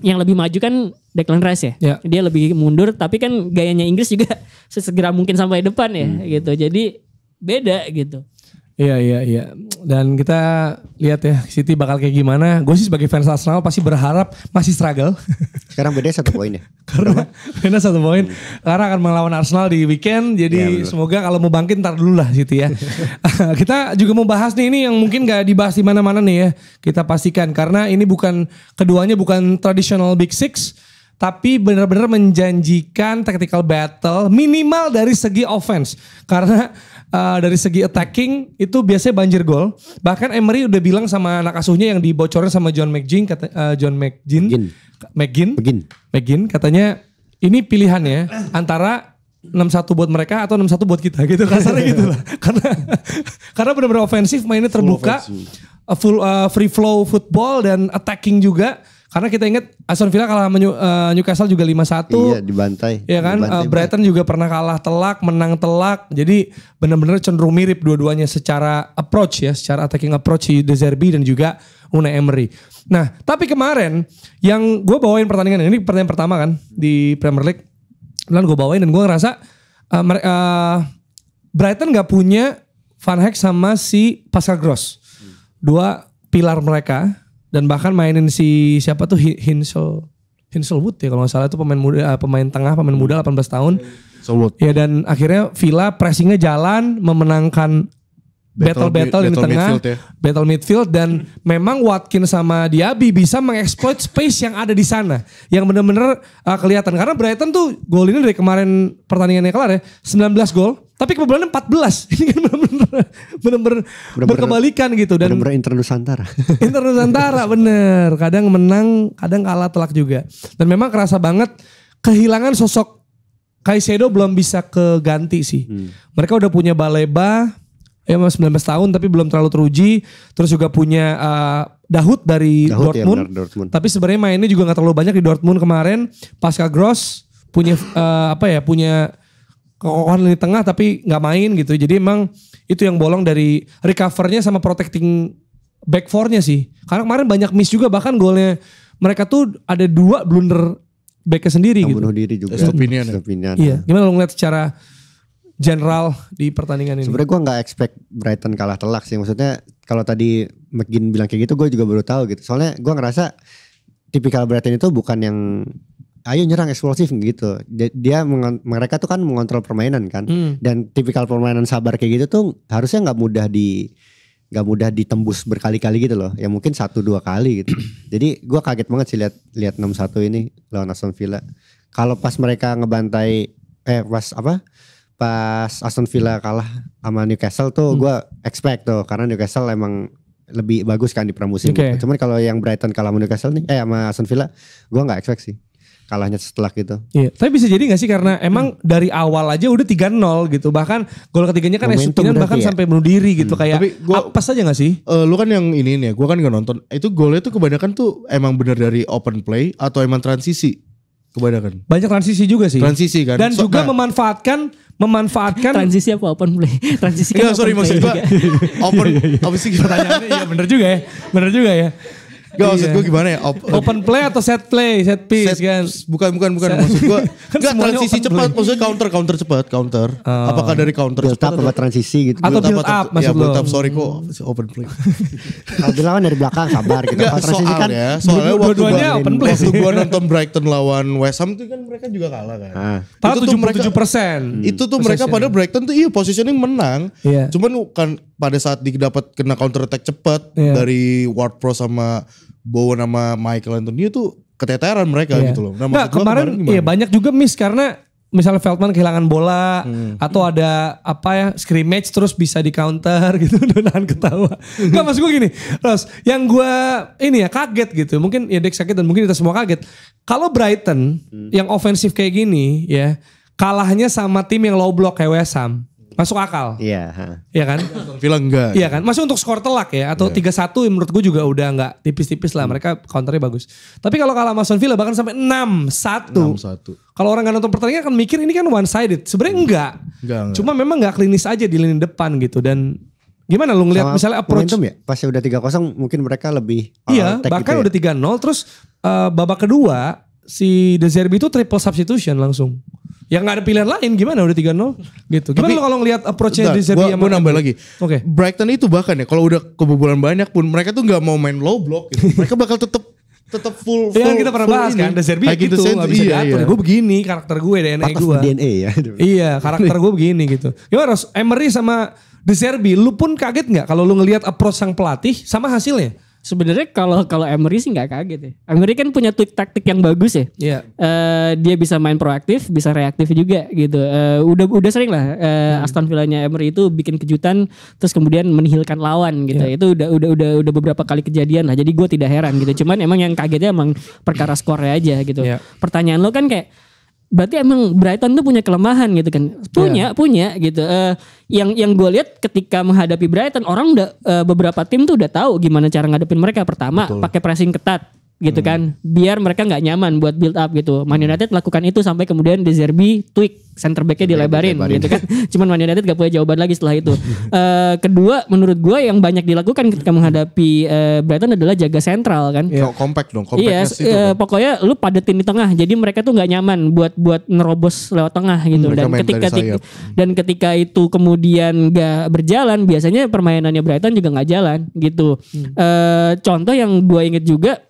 Speaker 2: Yang lebih maju kan Declan Rice ya. Dia lebih mundur tapi kan gayanya Inggris juga sesegera mungkin sampai depan ya gitu. Jadi beda gitu.
Speaker 1: Iya. Dan kita lihat ya City bakal kayak gimana. Gue sih sebagai fans Arsenal pasti berharap masih struggle.
Speaker 3: Sekarang bedanya 1 poin ya.
Speaker 1: Karena beda 1 poin. Karena akan melawan Arsenal di weekend. Jadi semoga kalau mau bangkit ntar dulu lah City ya. Kita juga mau bahas nih ini yang mungkin gak dibahas di mana-mana nih ya. Kita pastikan karena ini keduanya bukan traditional Big Six. Tapi benar-benar menjanjikan tactical battle minimal dari segi offense. Karena dari segi attacking itu biasanya banjir gol. Bahkan Emery udah bilang sama anak asuhnya yang dibocorin sama John McGinn katanya ini pilihannya antara 6-1 buat mereka atau 6-1 buat kita gitu kasarnya gitu lah. Karena benar-benar ofensif mainnya terbuka, full free flow football dan attacking juga. Karena kita ingat Aston Villa kalah sama Newcastle juga 5-1.
Speaker 3: Iya dibantai.
Speaker 1: Iya kan Brighton juga pernah kalah telak, menang telak. Jadi benar-benar cenderung mirip dua-duanya secara approach ya. Secara attacking approach si De Zerbi dan juga Unai Emery. Nah tapi kemarin yang gue bawain pertandingan ini pertandingan pertama kan di Premier League. Dan gue bawain dan gue ngerasa Brighton nggak punya Van Hek sama si Pascal Gross. Dua pilar mereka dan bahkan mainin si siapa tuh Hinselwood ya kalau nggak salah itu pemain muda, pemain tengah, pemain muda 18 tahun.
Speaker 4: Solwood.
Speaker 1: Ya dan akhirnya Villa pressingnya jalan, memenangkan battle di tengah,
Speaker 4: midfield ya.
Speaker 1: battle midfield dan memang Watkins sama Diaby bisa mengeksploit space yang ada di sana, yang benar-benar kelihatan karena Brighton tuh gol ini dari kemarin pertandingannya kelar ya 19 gol, tapi kebobolannya 14. Ini kan benar-benar berkebalikan gitu dan
Speaker 3: bener-bener Inter Nusantara.
Speaker 1: Inter Nusantara bener, kadang menang, kadang kalah telak juga dan memang kerasa banget kehilangan sosok Caicedo belum bisa keganti sih. Mereka udah punya Baleba ya 19 tahun tapi belum terlalu teruji. Terus juga punya Dahoud dari Dortmund.
Speaker 3: Ya, Dortmund.
Speaker 1: Tapi sebenarnya mainnya juga gak terlalu banyak di Dortmund kemarin. Pascal Gross punya punya kekokohan lini tengah tapi gak main gitu. Jadi emang itu yang bolong dari recovernya sama protecting back four-nya sih. Karena kemarin banyak miss juga, bahkan golnya mereka tuh ada 2 blunder backnya sendiri
Speaker 3: Yang
Speaker 1: gitu.
Speaker 3: bunuh diri juga.
Speaker 4: Estopinian ya?
Speaker 3: Estopinian.
Speaker 1: Iya, gimana lo ngeliat secara general di pertandingan ini?
Speaker 3: Sebenarnya gue nggak expect Brighton kalah telak sih. Maksudnya kalau tadi McGinn bilang kayak gitu, gue juga baru tahu gitu. Soalnya gue ngerasa tipikal Brighton itu bukan yang ayo nyerang eksplosif gitu. Mereka tuh kan mengontrol permainan kan. Dan tipikal permainan sabar kayak gitu tuh harusnya nggak mudah ditembus berkali-kali gitu loh. Ya mungkin 1-2 kali gitu. Jadi gue kaget banget sih lihat 6-1 ini lawan Aston Villa. Kalau pas mereka ngebantai pas Aston Villa kalah sama Newcastle tuh gue expect tuh karena Newcastle emang lebih bagus kan di pramusim.
Speaker 1: Okay.
Speaker 3: Cuman kalau yang Brighton kalah sama Newcastle nih sama Aston Villa gue nggak expect sih kalahnya setelah gitu.
Speaker 1: Iya, tapi bisa jadi gak sih karena emang dari awal aja udah 3-0 gitu. Bahkan gol ketiganya kan Estupinian bahkan
Speaker 3: ya?
Speaker 1: sampai bunuh diri gitu kayak
Speaker 4: Tapi
Speaker 1: apa saja gak sih?
Speaker 4: Lu kan yang ini nih, gue kan gak nonton. Itu golnya tuh kebanyakan tuh emang bener dari open play atau emang transisi? Kebanyakan.
Speaker 1: Banyak transisi juga sih.
Speaker 4: Transisi kan.
Speaker 1: Dan juga memanfaatkan
Speaker 2: transisi apa open play? Transisi kan
Speaker 4: enggak, sorry
Speaker 2: open play
Speaker 4: maksud gue
Speaker 2: juga.
Speaker 4: open apa sih
Speaker 1: pertanyaannya. Iya bener juga ya.
Speaker 4: Gak maksud gue gimana ya?
Speaker 1: Open play atau set piece kan?
Speaker 4: Bukan maksud gue.
Speaker 1: Kan
Speaker 4: Enggak
Speaker 1: semuanya
Speaker 4: transisi
Speaker 1: open
Speaker 4: cepat,
Speaker 1: play.
Speaker 4: maksudnya counter cepat, counter. Apakah dari counter
Speaker 3: Build
Speaker 4: cepat
Speaker 3: up sama transisi gitu.
Speaker 1: Atau build up maksud
Speaker 4: ya, build
Speaker 1: lo?
Speaker 4: up, sorry kok open play.
Speaker 3: Kalau bilang kan dari belakang sabar gitu.
Speaker 4: Enggak,
Speaker 3: Kalau transisi kan
Speaker 4: soalnya waktu
Speaker 1: dua-duanya open play
Speaker 4: waktu
Speaker 1: sih.
Speaker 4: gue nonton Brighton lawan West Ham tuh kan mereka juga kalah kan.
Speaker 1: Padahal
Speaker 4: Itu tuh mereka
Speaker 1: 77%.
Speaker 4: Itu tuh mereka pada Brighton tuh positioning menang.
Speaker 1: Iya.
Speaker 4: Cuman kan pada saat dapat kena counter attack cepat
Speaker 1: Iya.
Speaker 4: dari Ward-Prowse sama Bowen sama Michael Antonio tuh keteteran mereka
Speaker 1: Iya.
Speaker 4: gitu loh. Nah,
Speaker 1: Nggak,
Speaker 4: maksud gua
Speaker 1: kemarin
Speaker 4: gimana?
Speaker 1: iya banyak juga miss karena misalnya Veltman kehilangan bola atau ada scrimmage terus bisa di counter gitu udah nahan ketawa. Enggak maksud gue gini, Ros, yang gue ini ya kaget gitu. Mungkin ya Dex kaget dan mungkin kita semua kaget. Kalau Brighton yang ofensif kayak gini ya kalahnya sama tim yang low block kayak West Ham. Masuk akal.
Speaker 3: Iya.
Speaker 1: Iya kan?
Speaker 4: Villa enggak.
Speaker 1: Iya kan? Masih untuk skor telak ya atau 3-1 menurut gue juga udah nggak tipis-tipis lah. Mereka counternya bagus. Tapi kalau kalah sama Aston Villa bahkan sampai 6-1.
Speaker 4: 6-1.
Speaker 1: Kalau orang nggak nonton pertandingan kan mikir ini kan one sided. Sebenarnya enggak. Cuma memang nggak klinis aja di lini depan gitu dan gimana lu ngelihat misalnya approach
Speaker 3: momentum ya pas udah 3-0 mungkin mereka lebih
Speaker 1: iya
Speaker 3: attack
Speaker 1: bahkan
Speaker 3: gitu ya.
Speaker 1: udah 3-0 terus babak kedua si De Zerbi itu triple substitution langsung. Ya nggak ada pilihan lain gimana udah 3-0 gitu. Gimana
Speaker 4: Tapi,
Speaker 1: lu kalau ngelihat approach-nya
Speaker 4: bentar,
Speaker 1: De Zerbi
Speaker 4: gua nambah lagi.
Speaker 1: Oke.
Speaker 4: Brighton itu bahkan ya kalau udah kebobolan banyak pun mereka tuh nggak mau main low block gitu. Mereka bakal tetap full.
Speaker 1: Iya kita pernah bahas kan, De Zerbi gitu gak bisa diatur. Gue begini karakter gue, DNA
Speaker 3: Part of
Speaker 1: gue.
Speaker 3: DNA ya.
Speaker 1: Iya karakter gue begini gitu. Gimana Ros, Emery sama De Zerbi, lu pun kaget gak kalau lu ngelihat approach sang pelatih sama hasilnya?
Speaker 2: Sebenarnya kalau Emery sih nggak kaget ya. Emery kan punya tweak taktik yang bagus ya.
Speaker 1: Iya.
Speaker 2: Dia bisa main proaktif, bisa reaktif juga gitu. Udah sering lah Aston Villa-nya Emery itu bikin kejutan terus kemudian menihilkan lawan gitu.
Speaker 1: Iya.
Speaker 2: Itu udah beberapa kali kejadian lah. Jadi gue tidak heran gitu. Cuman emang yang kagetnya emang perkara skornya aja gitu.
Speaker 1: Iya.
Speaker 2: Pertanyaan lo kan kayak berarti emang Brighton tuh punya kelemahan gitu kan. Punya gitu. Yang gue lihat ketika menghadapi Brighton orang udah beberapa tim tuh udah tahu gimana cara ngadepin mereka. Pertama pakai pressing ketat gitu kan, biar mereka nggak nyaman buat build up gitu. Man United lakukan itu sampai kemudian De Zerbi tweak center backnya dilebarin gitu kan. Cuman Man United gak punya jawaban lagi setelah itu. Kedua menurut gue yang banyak dilakukan ketika menghadapi Brighton adalah jaga sentral kan.
Speaker 4: Compact dong,
Speaker 2: Iya,
Speaker 4: compactness itu dong.
Speaker 2: pokoknya lu padetin di tengah. Jadi mereka tuh nggak nyaman buat nerobos lewat tengah gitu.
Speaker 4: Mereka
Speaker 2: Dan
Speaker 4: main dari sayap.
Speaker 2: ketika itu kemudian nggak berjalan, biasanya permainannya Brighton juga nggak jalan gitu. Contoh yang gue inget juga,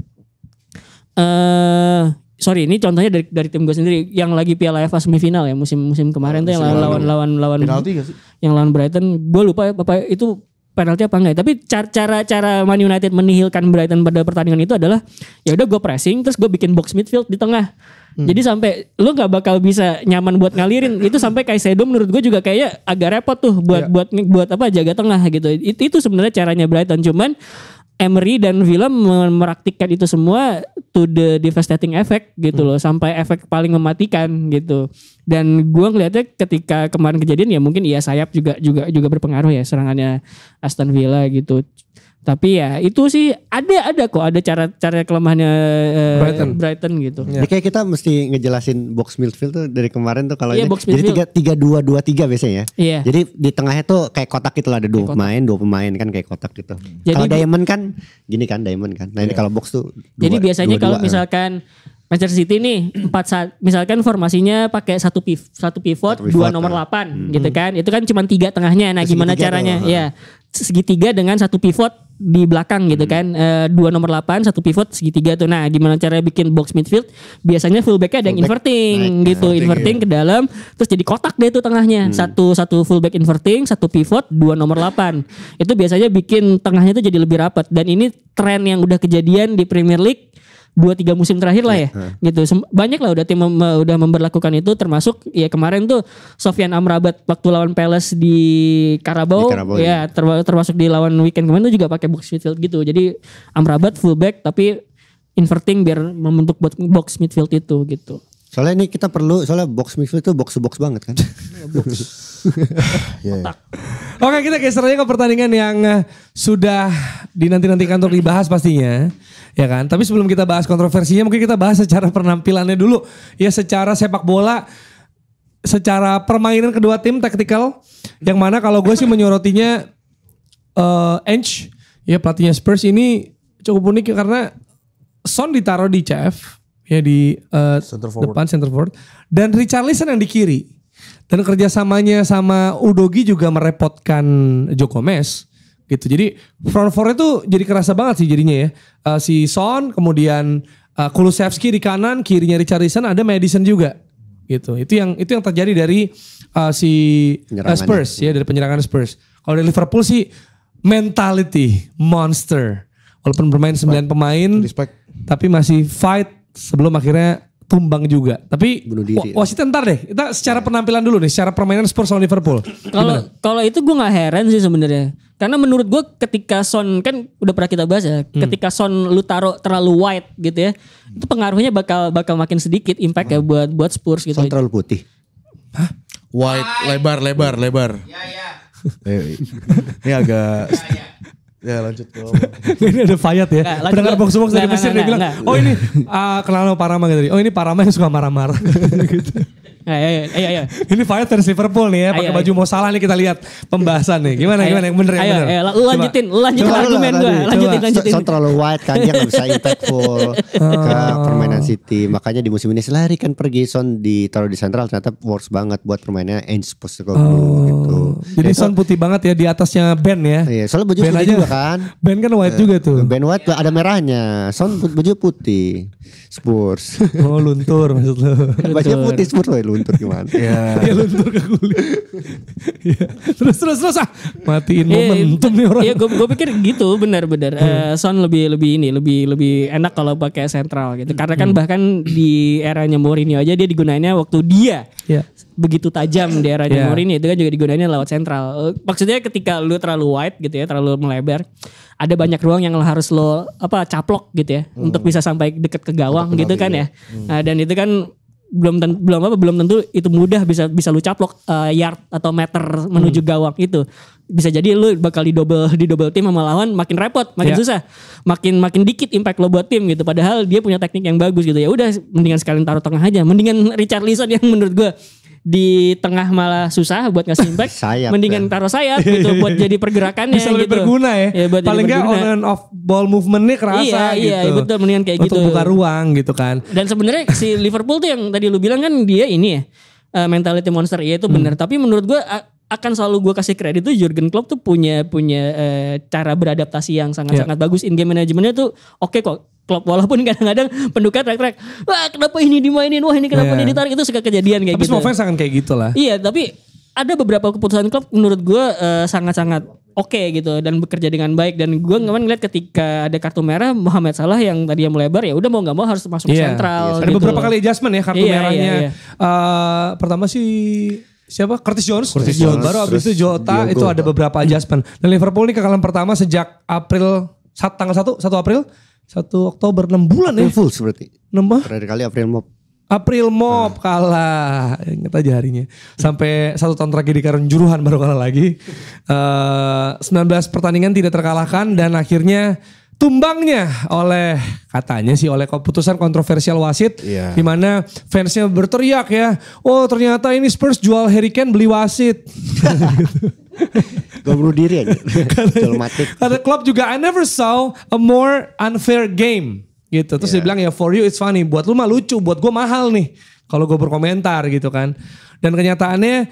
Speaker 2: sorry ini contohnya dari tim gue sendiri yang lagi Piala FA semifinal ya musim kemarin tuh yang lawan
Speaker 4: Penalti gak sih?
Speaker 2: yang lawan Brighton. Gue lupa ya apa itu penalti apa enggak. Tapi cara Man United menihilkan Brighton pada pertandingan itu adalah ya udah gue pressing terus gue bikin box midfield di tengah. Jadi sampai lu nggak bakal bisa nyaman buat ngalirin. Itu sampai Caicedo menurut gue juga kayaknya agak repot tuh buat apa jaga tengah gitu. Itu sebenarnya caranya Brighton, cuman Emery dan Villa meraktikkan itu semua to the devastating effect gitu loh, sampai efek paling mematikan gitu. Dan gue ngeliatnya ketika kemarin kejadian ya mungkin sayap juga berpengaruh ya serangannya Aston Villa gitu. Tapi ya itu sih ada cara kelemahannya Brighton gitu.
Speaker 3: Jadi kayak kita mesti ngejelasin box midfield tuh dari kemarin tuh kalau
Speaker 2: Iya,
Speaker 3: ini.
Speaker 2: box
Speaker 3: Jadi
Speaker 2: midfield.
Speaker 3: 3-2-2-3 biasanya ya.
Speaker 2: Iya.
Speaker 3: Jadi di tengahnya tuh kayak kotak gitu lah, ada dua pemain kan kayak kotak gitu.
Speaker 2: Jadi
Speaker 3: Kalau Diamond kan gini kan Diamond kan. Nah ini kalau box tuh
Speaker 2: Jadi biasanya kalau
Speaker 3: 2-2.
Speaker 2: misalkan Manchester City nih misalkan formasinya pakai satu pivot, dua nomor 8 gitu kan. Itu kan cuma 3 tengahnya. Nah, gimana
Speaker 3: Segitiga
Speaker 2: caranya?
Speaker 3: tuh.
Speaker 2: Ya, segitiga dengan satu pivot di belakang gitu kan. 2 nomor 8, satu pivot segitiga tuh. Nah, gimana caranya bikin box midfield? Biasanya fullbacknya ada yang inverting gitu, inverting ke dalam terus jadi kotak deh tuh tengahnya. Satu fullback inverting, satu pivot, 2 nomor 8. Itu biasanya bikin tengahnya tuh jadi lebih rapat, dan ini tren yang udah kejadian di Premier League 2-3 musim terakhir lah ya gitu. Banyak lah udah tim udah memberlakukan itu, termasuk ya kemarin tuh Sofyan Amrabat waktu lawan Palace di Carabao ya, termasuk di lawan weekend kemarin tuh juga pakai box midfield gitu. Jadi Amrabat fullback tapi inverting biar membentuk box midfield itu gitu.
Speaker 3: Soalnya ini kita perlu, soalnya box midfield itu box to box banget kan.
Speaker 1: Oke, kita geser aja ke pertandingan yang sudah dinanti-nantikan untuk dibahas pastinya. Ya kan, tapi sebelum kita bahas kontroversinya mungkin kita bahas secara penampilannya dulu. Ya secara sepak bola, secara permainan kedua tim taktikal. Yang mana kalau gue sih menyorotinya Ange, ya pelatihnya Spurs ini cukup unik karena Son ditaruh di CF, ya di depan center forward. Dan Richarlison yang di kiri. Dan kerjasamanya sama Udogi juga merepotkan Joe Gomez. Gitu. Jadi front four itu jadi kerasa banget sih jadinya ya. Si Son, kemudian Kulusevski di kanan, kirinya Richarlison, ada Maddison juga. Gitu. Itu yang terjadi dari si Spurs ya, dari penyerangan Spurs. Kalau dari Liverpool sih mentality monster. Walaupun bermain 9 pemain,
Speaker 4: Respect.
Speaker 1: tapi masih fight sebelum akhirnya tumbang juga. Tapi
Speaker 3: Bunuh diri.
Speaker 1: wasitnya ntar deh. Kita secara penampilan dulu nih, secara permainan Spurs lawan Liverpool.
Speaker 2: Kalau itu gue nggak heran sih sebenarnya. Karena menurut gue ketika Son, kan udah pernah kita bahas ya, ketika Son lu taruh terlalu wide gitu ya, itu pengaruhnya bakal makin sedikit impact ya buat Spurs gitu.
Speaker 3: Son terlalu putih.
Speaker 4: Wide, lebar. Ini agak. Ya lanjut ke
Speaker 1: Ini ada Fayat ya.
Speaker 2: Nggak, lanjut
Speaker 1: Pendengar
Speaker 2: dulu.
Speaker 1: box-box dari
Speaker 2: Nggak,
Speaker 1: Mesir dia bilang,
Speaker 2: nggak.
Speaker 1: oh ini kenal sama Parama gitu. Oh ini Parama yang suka marah-marah. gitu.
Speaker 2: Ayo.
Speaker 1: Ini Fayat dari Liverpool nih ya, pakai
Speaker 2: Ayo.
Speaker 1: baju mau salah nih kita lihat pembahasan nih. Gimana yang bener yang bener.
Speaker 2: Ayo, lu lanjutin
Speaker 1: Coba.
Speaker 2: argumen gue. Lanjutin.
Speaker 3: Son terlalu wide kan, dia gak bisa impactful ke permainan City. Makanya di musim ini selari kan pergi Son ditaruh di sentral, ternyata works banget buat permainannya Ange Postecoglou gitu.
Speaker 1: Jadi Son putih banget ya, di atasnya Ben ya.
Speaker 3: Iya, soalnya baju
Speaker 1: Ben
Speaker 3: putih
Speaker 1: aja.
Speaker 3: juga kan.
Speaker 1: Ben kan white juga tuh.
Speaker 3: Ben White ada merahnya, Son baju putih. Spurs.
Speaker 1: Oh luntur maksud lo.
Speaker 3: Baju putih Spurs, woy, luntur gimana?
Speaker 1: Dia luntur ke kulit. Iya. Terus matiin momentum nih orang.
Speaker 2: Iya, gue pikir gitu, benar. Son lebih enak kalau pakai sentral gitu. Karena kan bahkan di eranya Mourinho aja dia digunainnya waktu dia
Speaker 1: Iya.
Speaker 2: begitu tajam di eranya
Speaker 1: Iya.
Speaker 2: Mourinho itu kan juga digunainnya lewat sentral. Maksudnya ketika lu terlalu wide gitu ya, terlalu melebar, ada banyak ruang yang harus lo caplok gitu ya untuk bisa sampai deket ke gawang gitu kan ya. Nah, dan itu kan belum tentu itu mudah bisa lu caplok yard atau meter menuju gawang itu. Bisa jadi lu bakal di double team sama lawan, makin repot, makin susah. Makin dikit impact lo buat tim gitu. Padahal dia punya teknik yang bagus gitu. Ya udah mendingan sekalian taruh tengah aja. Mendingan Richarlison yang menurut gue di tengah malah susah buat ngasih impact. Mendingan taruh sayap gitu buat jadi pergerakannya
Speaker 1: bisa lebih
Speaker 2: gitu.
Speaker 1: berguna ya. Paling enggak on and off ball movementnya kerasa gitu.
Speaker 2: Iya betul, mendingan kayak gitu.
Speaker 1: Untuk buka ruang gitu kan.
Speaker 2: Dan sebenarnya si Liverpool tuh yang tadi lu bilang kan dia ini ya mentality monster, ya itu benar. Tapi menurut gue akan selalu gue kasih kredit tuh Jurgen Klopp tuh punya cara beradaptasi yang sangat bagus. In game manajemennya tuh oke kok. Klopp walaupun kadang-kadang penduknya teriak-teriak, wah kenapa ini dimainin, wah ini kenapa ini ditarik, itu suka kejadian kayak
Speaker 1: tapi
Speaker 2: gitu.
Speaker 1: Tapi semua fans akan kayak gitu lah.
Speaker 2: Iya, tapi ada beberapa keputusan Klopp menurut gue sangat-sangat oke gitu dan bekerja dengan baik. Dan gue kemarin ngeliat ketika ada kartu merah Mohamed Salah yang tadinya melebar, ya udah mau nggak mau harus masuk sentral.
Speaker 1: Ada
Speaker 2: gitu.
Speaker 1: beberapa kali adjustment ya kartu merahnya. Pertama sih siapa? Curtis Jones. Baru abis itu Jota itu ada beberapa adjustment. Dan Liverpool ini kekalahan pertama sejak tanggal 1 April 1 Oktober 6 bulan ya.
Speaker 3: Full seperti.
Speaker 1: 6
Speaker 3: terakhir kali April Mop kalah. Ingat aja harinya. Sampai 1 tahun tragedi karena Juruhan baru kalah lagi. 19 pertandingan tidak terkalahkan dan akhirnya tumbangnya katanya sih oleh keputusan kontroversial wasit. Di mana fansnya berteriak ya. Oh ternyata ini Spurs jual Harry Kane beli wasit. Gak bunuh diri aja.
Speaker 1: Kata Klopp juga, I never saw a more unfair game. Gitu. Terus dia bilang ya for you it's funny. Buat lu mah lucu, buat gue mahal nih. Kalau gue berkomentar gitu kan. Dan kenyataannya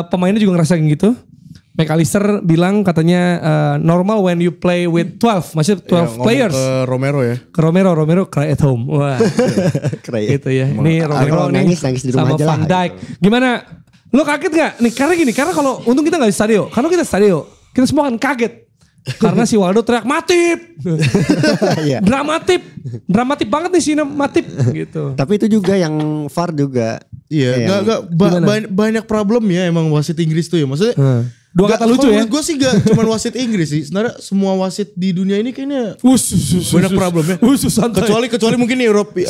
Speaker 1: pemainnya juga ngerasa gitu. McAllister bilang katanya normal when you play with 12. Maksudnya 12 players.
Speaker 4: Ke Romero ya.
Speaker 1: Ke Romero cry at home. Wah. Gitu ya. Ini Romero nih
Speaker 3: nangis di rumah
Speaker 1: sama
Speaker 3: aja
Speaker 1: Van Dijk. Gimana? Lo kaget gak? Nih karena kalau untung kita gak di stadion. Karena kita di stadion, kita semua kan kaget. Karena si Waldo teriak Matip. Dramatik banget nih si Matip gitu.
Speaker 3: Tapi itu juga yang VAR juga.
Speaker 4: Iya, banyak problem ya emang wasit Inggris tuh ya. Maksudnya
Speaker 1: dua kata lucu ya.
Speaker 4: Gue sih gak cuma wasit Inggris sih. Sebenarnya semua wasit di dunia ini kayaknya banyak problemnya. Kecuali mungkin Eropa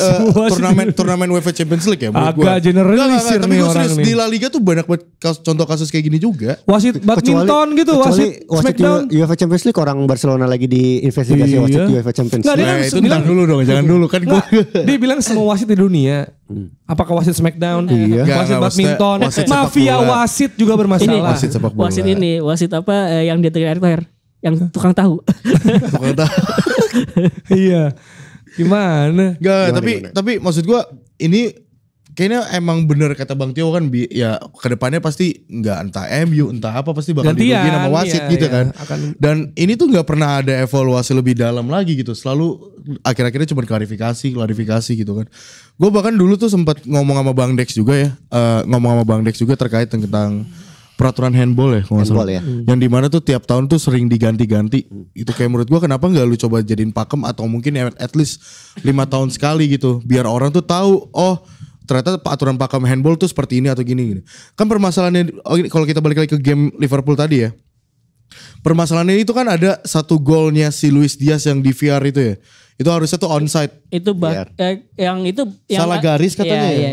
Speaker 4: turnamen UEFA Champions League ya.
Speaker 1: Agak generalisir nih orang nih.
Speaker 4: Di La Liga tuh banyak contoh kasus kayak gini juga.
Speaker 1: Wasit badminton gitu, wasit Smackdown.
Speaker 3: UEFA Champions League orang Barcelona lagi diinvestigasi wasit UEFA Champions League.
Speaker 4: Itu ntar dulu dong, jangan dulu kan gue.
Speaker 1: Dia bilang semua wasit di dunia. Apakah wasit Smackdown, wasit badminton, mafia wasit juga bermasalah.
Speaker 4: Wasit sepak bola.
Speaker 2: Wasit apa yang dia Erick Thohir, yang tukang tahu.
Speaker 1: Iya. Gimana?
Speaker 4: Tapi maksud gue ini kayaknya emang bener kata Bang Tio kan ya kedepannya pasti nggak entah MU entah apa pasti bakal dirugiin sama wasit gitu kan. Dan ini tuh nggak pernah ada evaluasi lebih dalam lagi gitu. Selalu akhir-akhirnya cuma klarifikasi gitu kan. Gue bahkan dulu tuh sempat ngomong sama Bang Dex juga ya, terkait tentang peraturan handball ya, ya. Yang dimana tuh tiap tahun tuh sering diganti-ganti. Itu kayak menurut gua kenapa nggak lu coba jadiin pakem atau mungkin at least 5 tahun sekali gitu, biar orang tuh tahu ternyata aturan pakem handball tuh seperti ini atau gini. Kan permasalahannya kalau kita balik lagi ke game Liverpool tadi ya. Permasalahannya itu kan ada satu golnya si Luis Diaz yang di VR itu ya. Itu harusnya tuh onside.
Speaker 2: Itu yang
Speaker 4: salah garis katanya ya.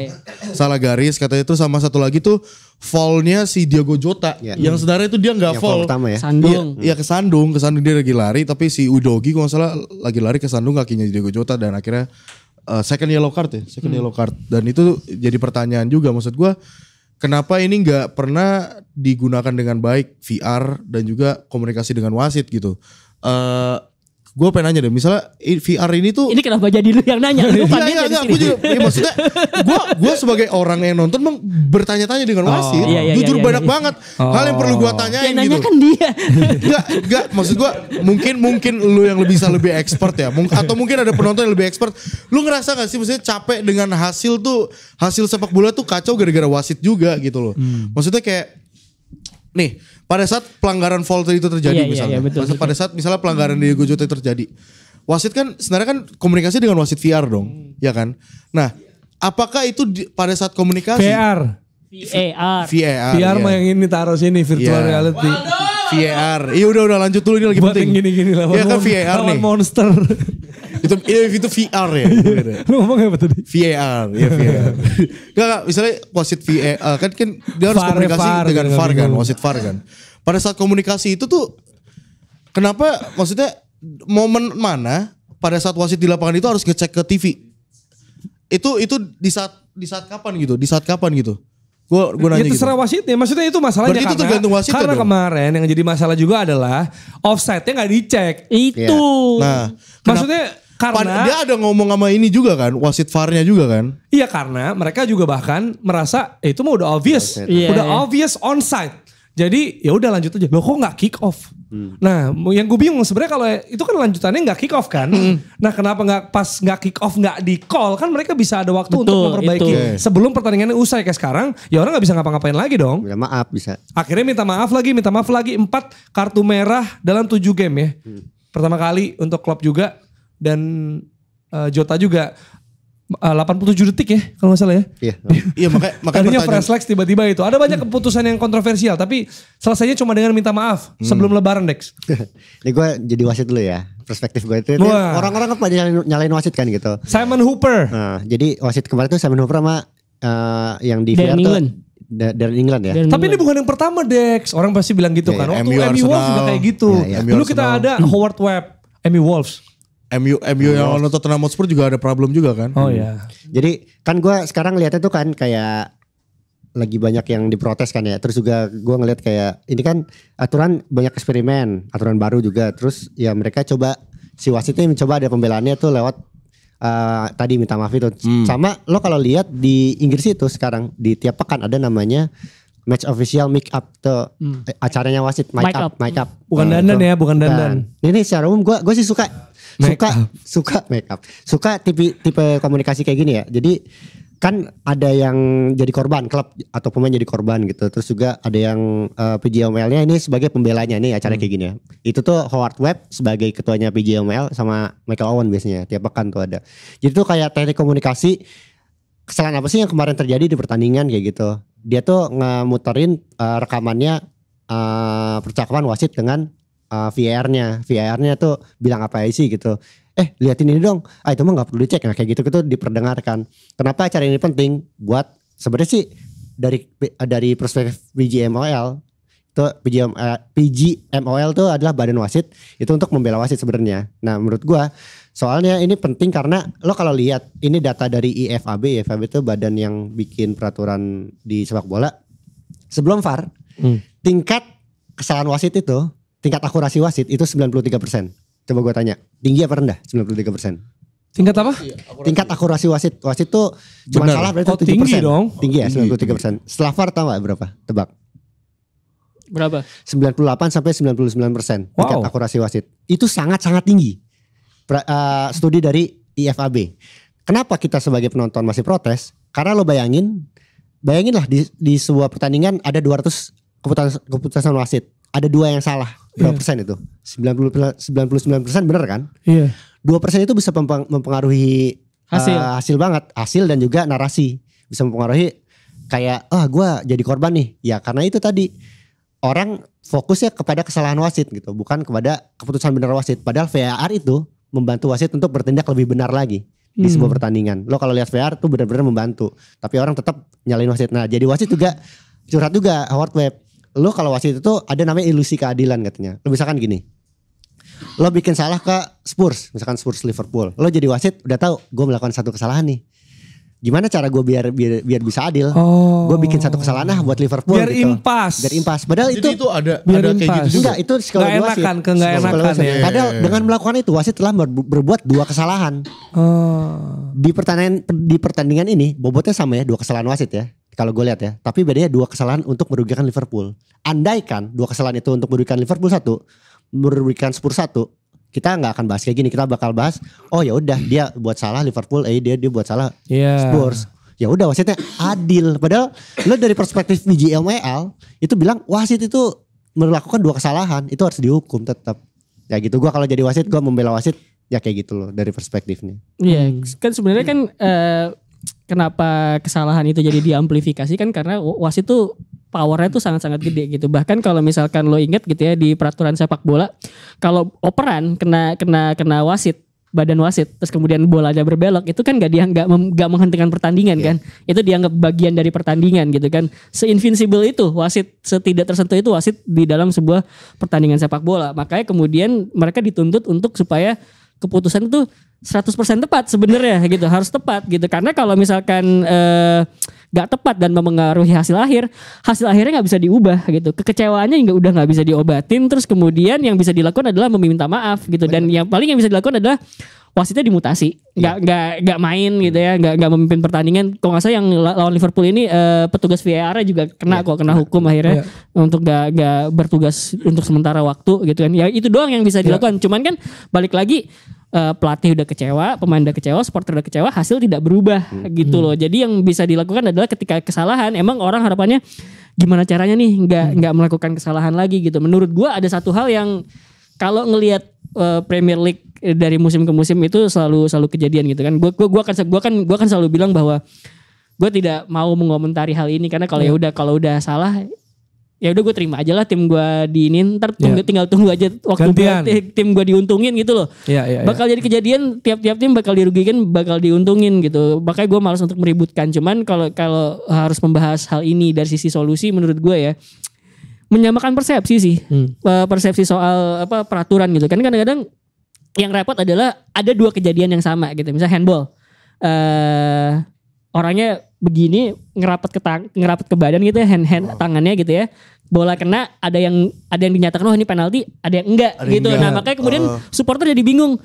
Speaker 4: Salah garis katanya itu, sama satu lagi tuh foulnya si Diogo Jota. Yang sebenarnya itu dia nggak foul.
Speaker 3: Ya.
Speaker 2: Sandung.
Speaker 4: Iya kesandung dia lagi lari, tapi si Udogi kalau nggak salah lagi lari kesandung kakinya Diogo Jota dan akhirnya second yellow card. Dan itu jadi pertanyaan juga, maksud gue kenapa ini nggak pernah digunakan dengan baik VR dan juga komunikasi dengan wasit gitu. Gue pengen nanya deh, misalnya VR ini tuh...
Speaker 2: Ini kenapa jadi lu yang nanya? Lu
Speaker 4: maksudnya gue sebagai orang yang nonton bertanya-tanya dengan wasit. Jujur banyak banget hal yang perlu gue tanyain
Speaker 2: yang
Speaker 4: gitu.
Speaker 2: Nanya kan dia.
Speaker 4: Enggak, maksud gue mungkin lu yang bisa lebih expert ya. Atau mungkin ada penonton yang lebih expert. Lu ngerasa gak sih maksudnya capek dengan hasil sepak bola tuh kacau gara-gara wasit juga gitu loh. Maksudnya kayak... Nih, pada saat pelanggaran foul itu terjadi misalnya.
Speaker 2: Betul.
Speaker 4: Pada saat misalnya pelanggaran di Diogo Jota terjadi. Wasit kan sebenarnya kan komunikasi dengan wasit VR dong, ya kan? Nah, apakah itu pada saat komunikasi
Speaker 1: VAR mah yang ini taruh sini virtual reality.
Speaker 4: VAR. Iya udah lanjut dulu, ini lagi
Speaker 1: buat
Speaker 4: penting.
Speaker 1: Gini lah.
Speaker 4: Ya kan VAR nih.
Speaker 1: Monster.
Speaker 4: itu VR ya.
Speaker 1: Lu ngomong apa tadi?
Speaker 4: VAR, ya VAR. Enggak, misalnya wasit VAR kan dia harus
Speaker 1: VAR,
Speaker 4: komunikasi
Speaker 1: VAR,
Speaker 4: dengan
Speaker 1: gitu.
Speaker 4: VAR kan, wasit VAR kan. Pada saat komunikasi itu tuh kenapa maksudnya momen mana pada saat wasit di lapangan itu harus ngecek ke TV? Itu di saat kapan gitu? Di saat kapan gitu? Gue nanya
Speaker 1: Ya
Speaker 4: gitu.
Speaker 1: terserah wasitnya, maksudnya itu masalahnya
Speaker 4: Berarti itu
Speaker 1: karena,
Speaker 4: tergantung wasitnya
Speaker 1: karena
Speaker 4: dong.
Speaker 1: kemarin yang jadi masalah juga adalah offside-nya gak dicek.
Speaker 2: Itu.
Speaker 4: Nah,
Speaker 1: Maksudnya karena
Speaker 4: dia ada ngomong sama ini juga kan, wasit VAR-nya juga kan?
Speaker 1: iya karena mereka juga bahkan merasa itu mah udah obvious,
Speaker 2: Iya,
Speaker 1: udah
Speaker 2: iya.
Speaker 1: obvious onside. Jadi ya udah lanjut aja. Loh kok nggak kick off? Nah yang gue bingung sebenarnya kalau itu kan lanjutannya nggak kick off kan. Nah kenapa nggak pas nggak kick off nggak di call kan mereka bisa ada waktu untuk
Speaker 2: Betul,
Speaker 1: memperbaiki
Speaker 2: itu.
Speaker 1: sebelum pertandingannya usai kayak sekarang. Ya orang nggak bisa ngapa-ngapain lagi dong.
Speaker 3: Minta maaf bisa.
Speaker 1: Akhirnya minta maaf lagi 4 kartu merah dalam 7 game ya. Pertama kali untuk Klopp juga dan Jota juga 87 detik ya kalau nggak salah ya.
Speaker 3: Iya.
Speaker 4: Iya makanya
Speaker 1: Tadinya
Speaker 4: pertanyaan-
Speaker 1: fresh legs tiba-tiba itu. Ada banyak keputusan yang kontroversial tapi selesainya cuma dengan minta maaf sebelum lebaran Dex.
Speaker 3: Ini gue jadi wasit dulu ya. Perspektif gue itu
Speaker 1: Wah.
Speaker 3: orang-orang kan pada nyalain wasit kan gitu.
Speaker 1: Simon Hooper.
Speaker 3: Nah, jadi wasit kemarin tuh Simon Hooper sama yang di
Speaker 2: Darren
Speaker 3: VR tuh
Speaker 2: England.
Speaker 3: dari England ya.
Speaker 2: Dan
Speaker 1: Tapi ini bukan yang pertama Dex. Orang pasti bilang gitu
Speaker 3: Iya,
Speaker 1: kan.
Speaker 3: iya.
Speaker 1: Waktu
Speaker 4: MU
Speaker 1: Amy Wolves
Speaker 4: Arsenal.
Speaker 1: juga kayak gitu.
Speaker 3: Iya, iya.
Speaker 1: Dulu
Speaker 4: MU
Speaker 1: kita
Speaker 4: Arsenal.
Speaker 1: ada Howard Webb. Amy Wolves.
Speaker 4: MU yang nonton Tottenham Hotspur juga ada problem juga kan?
Speaker 1: Oh ya.
Speaker 3: Jadi kan gue sekarang lihatnya tuh kan kayak lagi banyak yang diprotes kan ya. Terus juga gue ngeliat kayak ini kan aturan banyak eksperimen, aturan baru juga. Terus ya mereka coba si wasitnya mencoba ada pembelaannya tuh lewat tadi minta maaf itu. Sama lo kalau lihat di Inggris itu sekarang di tiap pekan ada namanya match official make up tuh acaranya wasit make up.
Speaker 1: Bukan dandan ya, bukan dandan.
Speaker 3: Ini secara umum gue sih suka
Speaker 1: Make up.
Speaker 3: suka tipe komunikasi kayak gini ya. Jadi kan ada yang jadi korban klub atau pemain jadi korban gitu. Terus juga ada yang PJML-nya ini sebagai pembelanya nih acara kayak gini ya. Itu tuh Howard Webb sebagai ketuanya PJML sama Michael Owen biasanya tiap pekan tuh ada. Jadi tuh kayak teknik komunikasi kesalahan apa sih yang kemarin terjadi di pertandingan kayak gitu. Dia tuh ngemuterin rekamannya percakapan wasit dengan VAR-nya. VAR-nya tuh bilang apa sih gitu. Liatin ini dong. Itu mah gak perlu dicek. Nah kayak gitu diperdengarkan. Kenapa acara ini penting? Buat sebenarnya sih dari perspektif PGMOL itu PGMOL tuh adalah badan wasit itu untuk membela wasit sebenarnya. Nah menurut gua soalnya ini penting karena lo kalau lihat ini data dari IFAB itu badan yang bikin peraturan di sepak bola. Sebelum VAR tingkat kesalahan wasit itu, tingkat akurasi wasit itu 93%. Coba gue tanya, tinggi apa rendah? 93%.
Speaker 1: Tingkat apa?
Speaker 3: Tingkat akurasi wasit tuh cuma
Speaker 4: Benar.
Speaker 3: salah berarti
Speaker 1: Oh,
Speaker 3: 7%.
Speaker 1: tinggi dong.
Speaker 3: Tinggi ya 93%. Setelah VAR tau gak berapa? Tebak.
Speaker 2: berapa?
Speaker 3: 98 sampai 99% tingkat
Speaker 1: Wow.
Speaker 3: akurasi wasit. Itu sangat-sangat tinggi. Studi dari IFAB. Kenapa kita sebagai penonton masih protes? Karena lo bayanginlah di sebuah pertandingan ada 200 keputusan wasit. Ada 2 yang salah. Berapa persen itu? 99% benar kan?
Speaker 1: Iya.
Speaker 3: 2% itu bisa mempengaruhi hasil banget. Hasil dan juga narasi. Bisa mempengaruhi kayak gue jadi korban nih. Ya karena itu tadi. Orang fokusnya kepada kesalahan wasit gitu. Bukan kepada keputusan benar wasit. Padahal VAR itu membantu wasit untuk bertindak lebih benar lagi. Di sebuah pertandingan. Lo kalau lihat VAR tuh benar-benar membantu. Tapi orang tetap nyalain wasit. Nah jadi wasit juga curhat juga Howard Webb. Lo kalau wasit itu ada namanya ilusi keadilan katanya. Lo misalkan gini. Lo bikin salah ke Spurs. Misalkan Spurs Liverpool. Lo jadi wasit udah tahu gue melakukan satu kesalahan nih. Gimana cara gue biar bisa adil?
Speaker 1: Oh.
Speaker 3: Gue bikin satu kesalahan buat Liverpool
Speaker 1: Biar
Speaker 3: gitu.
Speaker 1: impas.
Speaker 3: Biar impas. Padahal
Speaker 4: Jadi itu ada
Speaker 1: biar
Speaker 4: kayak
Speaker 1: impas.
Speaker 4: gitu juga.
Speaker 3: enggak itu psikologi
Speaker 1: Nggak
Speaker 3: wasit.
Speaker 1: enakan, nggak
Speaker 3: Psikologi
Speaker 1: enakan
Speaker 3: wasit.
Speaker 1: ya.
Speaker 3: Padahal dengan melakukan itu wasit telah berbuat 2 kesalahan.
Speaker 1: Oh.
Speaker 3: Di pertandingan ini bobotnya sama ya 2 kesalahan wasit ya. Kalau gue lihat ya. Tapi bedanya 2 kesalahan untuk merugikan Liverpool. Andaikan 2 kesalahan itu untuk merugikan Liverpool 1, merugikan Spurs 1, kita nggak akan bahas kayak gini. Kita bakal bahas, oh ya udah dia buat salah Liverpool, dia buat salah
Speaker 1: Iya.
Speaker 3: Spurs. Ya udah wasitnya adil. Padahal lo dari perspektif VJML itu bilang wasit itu melakukan 2 kesalahan, itu harus dihukum tetap. Ya gitu. Gua kalau jadi wasit, gua membela wasit ya kayak gitu loh dari perspektifnya.
Speaker 2: Iya, kan sebenarnya kan kenapa kesalahan itu jadi diamplifikasi kan karena wasit tuh powernya tuh sangat-sangat gede gitu. Bahkan kalau misalkan lo inget gitu ya di peraturan sepak bola, kalau operan kena wasit badan wasit, terus kemudian bolanya berbelok, itu kan nggak menghentikan pertandingan kan? Itu dianggap bagian dari pertandingan gitu kan? Se-invincible itu wasit, setidak tersentuh itu wasit di dalam sebuah pertandingan sepak bola. Makanya kemudian mereka dituntut untuk supaya keputusan itu 100% tepat sebenarnya gitu, harus tepat gitu. Karena kalau misalkan gak tepat dan memengaruhi hasil akhirnya nggak bisa diubah gitu. Kekecewaannya udah nggak bisa diobatin. Terus kemudian yang bisa dilakukan adalah meminta maaf gitu. Dan yang paling yang bisa dilakukan adalah wasitnya dimutasi, nggak main gitu ya, nggak memimpin pertandingan. Kalau nggak salah yang lawan Liverpool ini petugas VAR juga kena hukum akhirnya untuk nggak bertugas untuk sementara waktu gitu kan. Ya itu doang yang bisa dilakukan. Cuman kan balik lagi. Pelatih udah kecewa, pemain udah kecewa, supporter udah kecewa, hasil tidak berubah gitu loh. Jadi yang bisa dilakukan adalah ketika kesalahan, emang orang harapannya gimana caranya nih nggak melakukan kesalahan lagi gitu. Menurut gua ada satu hal yang kalau ngelihat Premier League dari musim ke musim itu selalu kejadian gitu kan. Gua kan selalu bilang bahwa gua tidak mau mengomentari hal ini karena kalau udah salah ya udah gue terima aja lah tim gue diinin, ntar tinggal tunggu aja waktu tim gue diuntungin gitu loh. Bakal jadi kejadian tiap tim bakal dirugikan, bakal diuntungin gitu. Makanya gue malas untuk meributkan. Cuman kalau harus membahas hal ini dari sisi solusi, menurut gue ya menyamakan persepsi sih, persepsi soal peraturan gitu kan. Kadang-kadang yang repot adalah ada dua kejadian yang sama gitu. Misalnya handball, orangnya begini ngerapat ke badan gitu ya, hand tangannya gitu ya. Bola kena, ada yang dinyatakan ini penalti, ada yang enggak gitu. Nah, makanya kemudian supporter jadi bingung.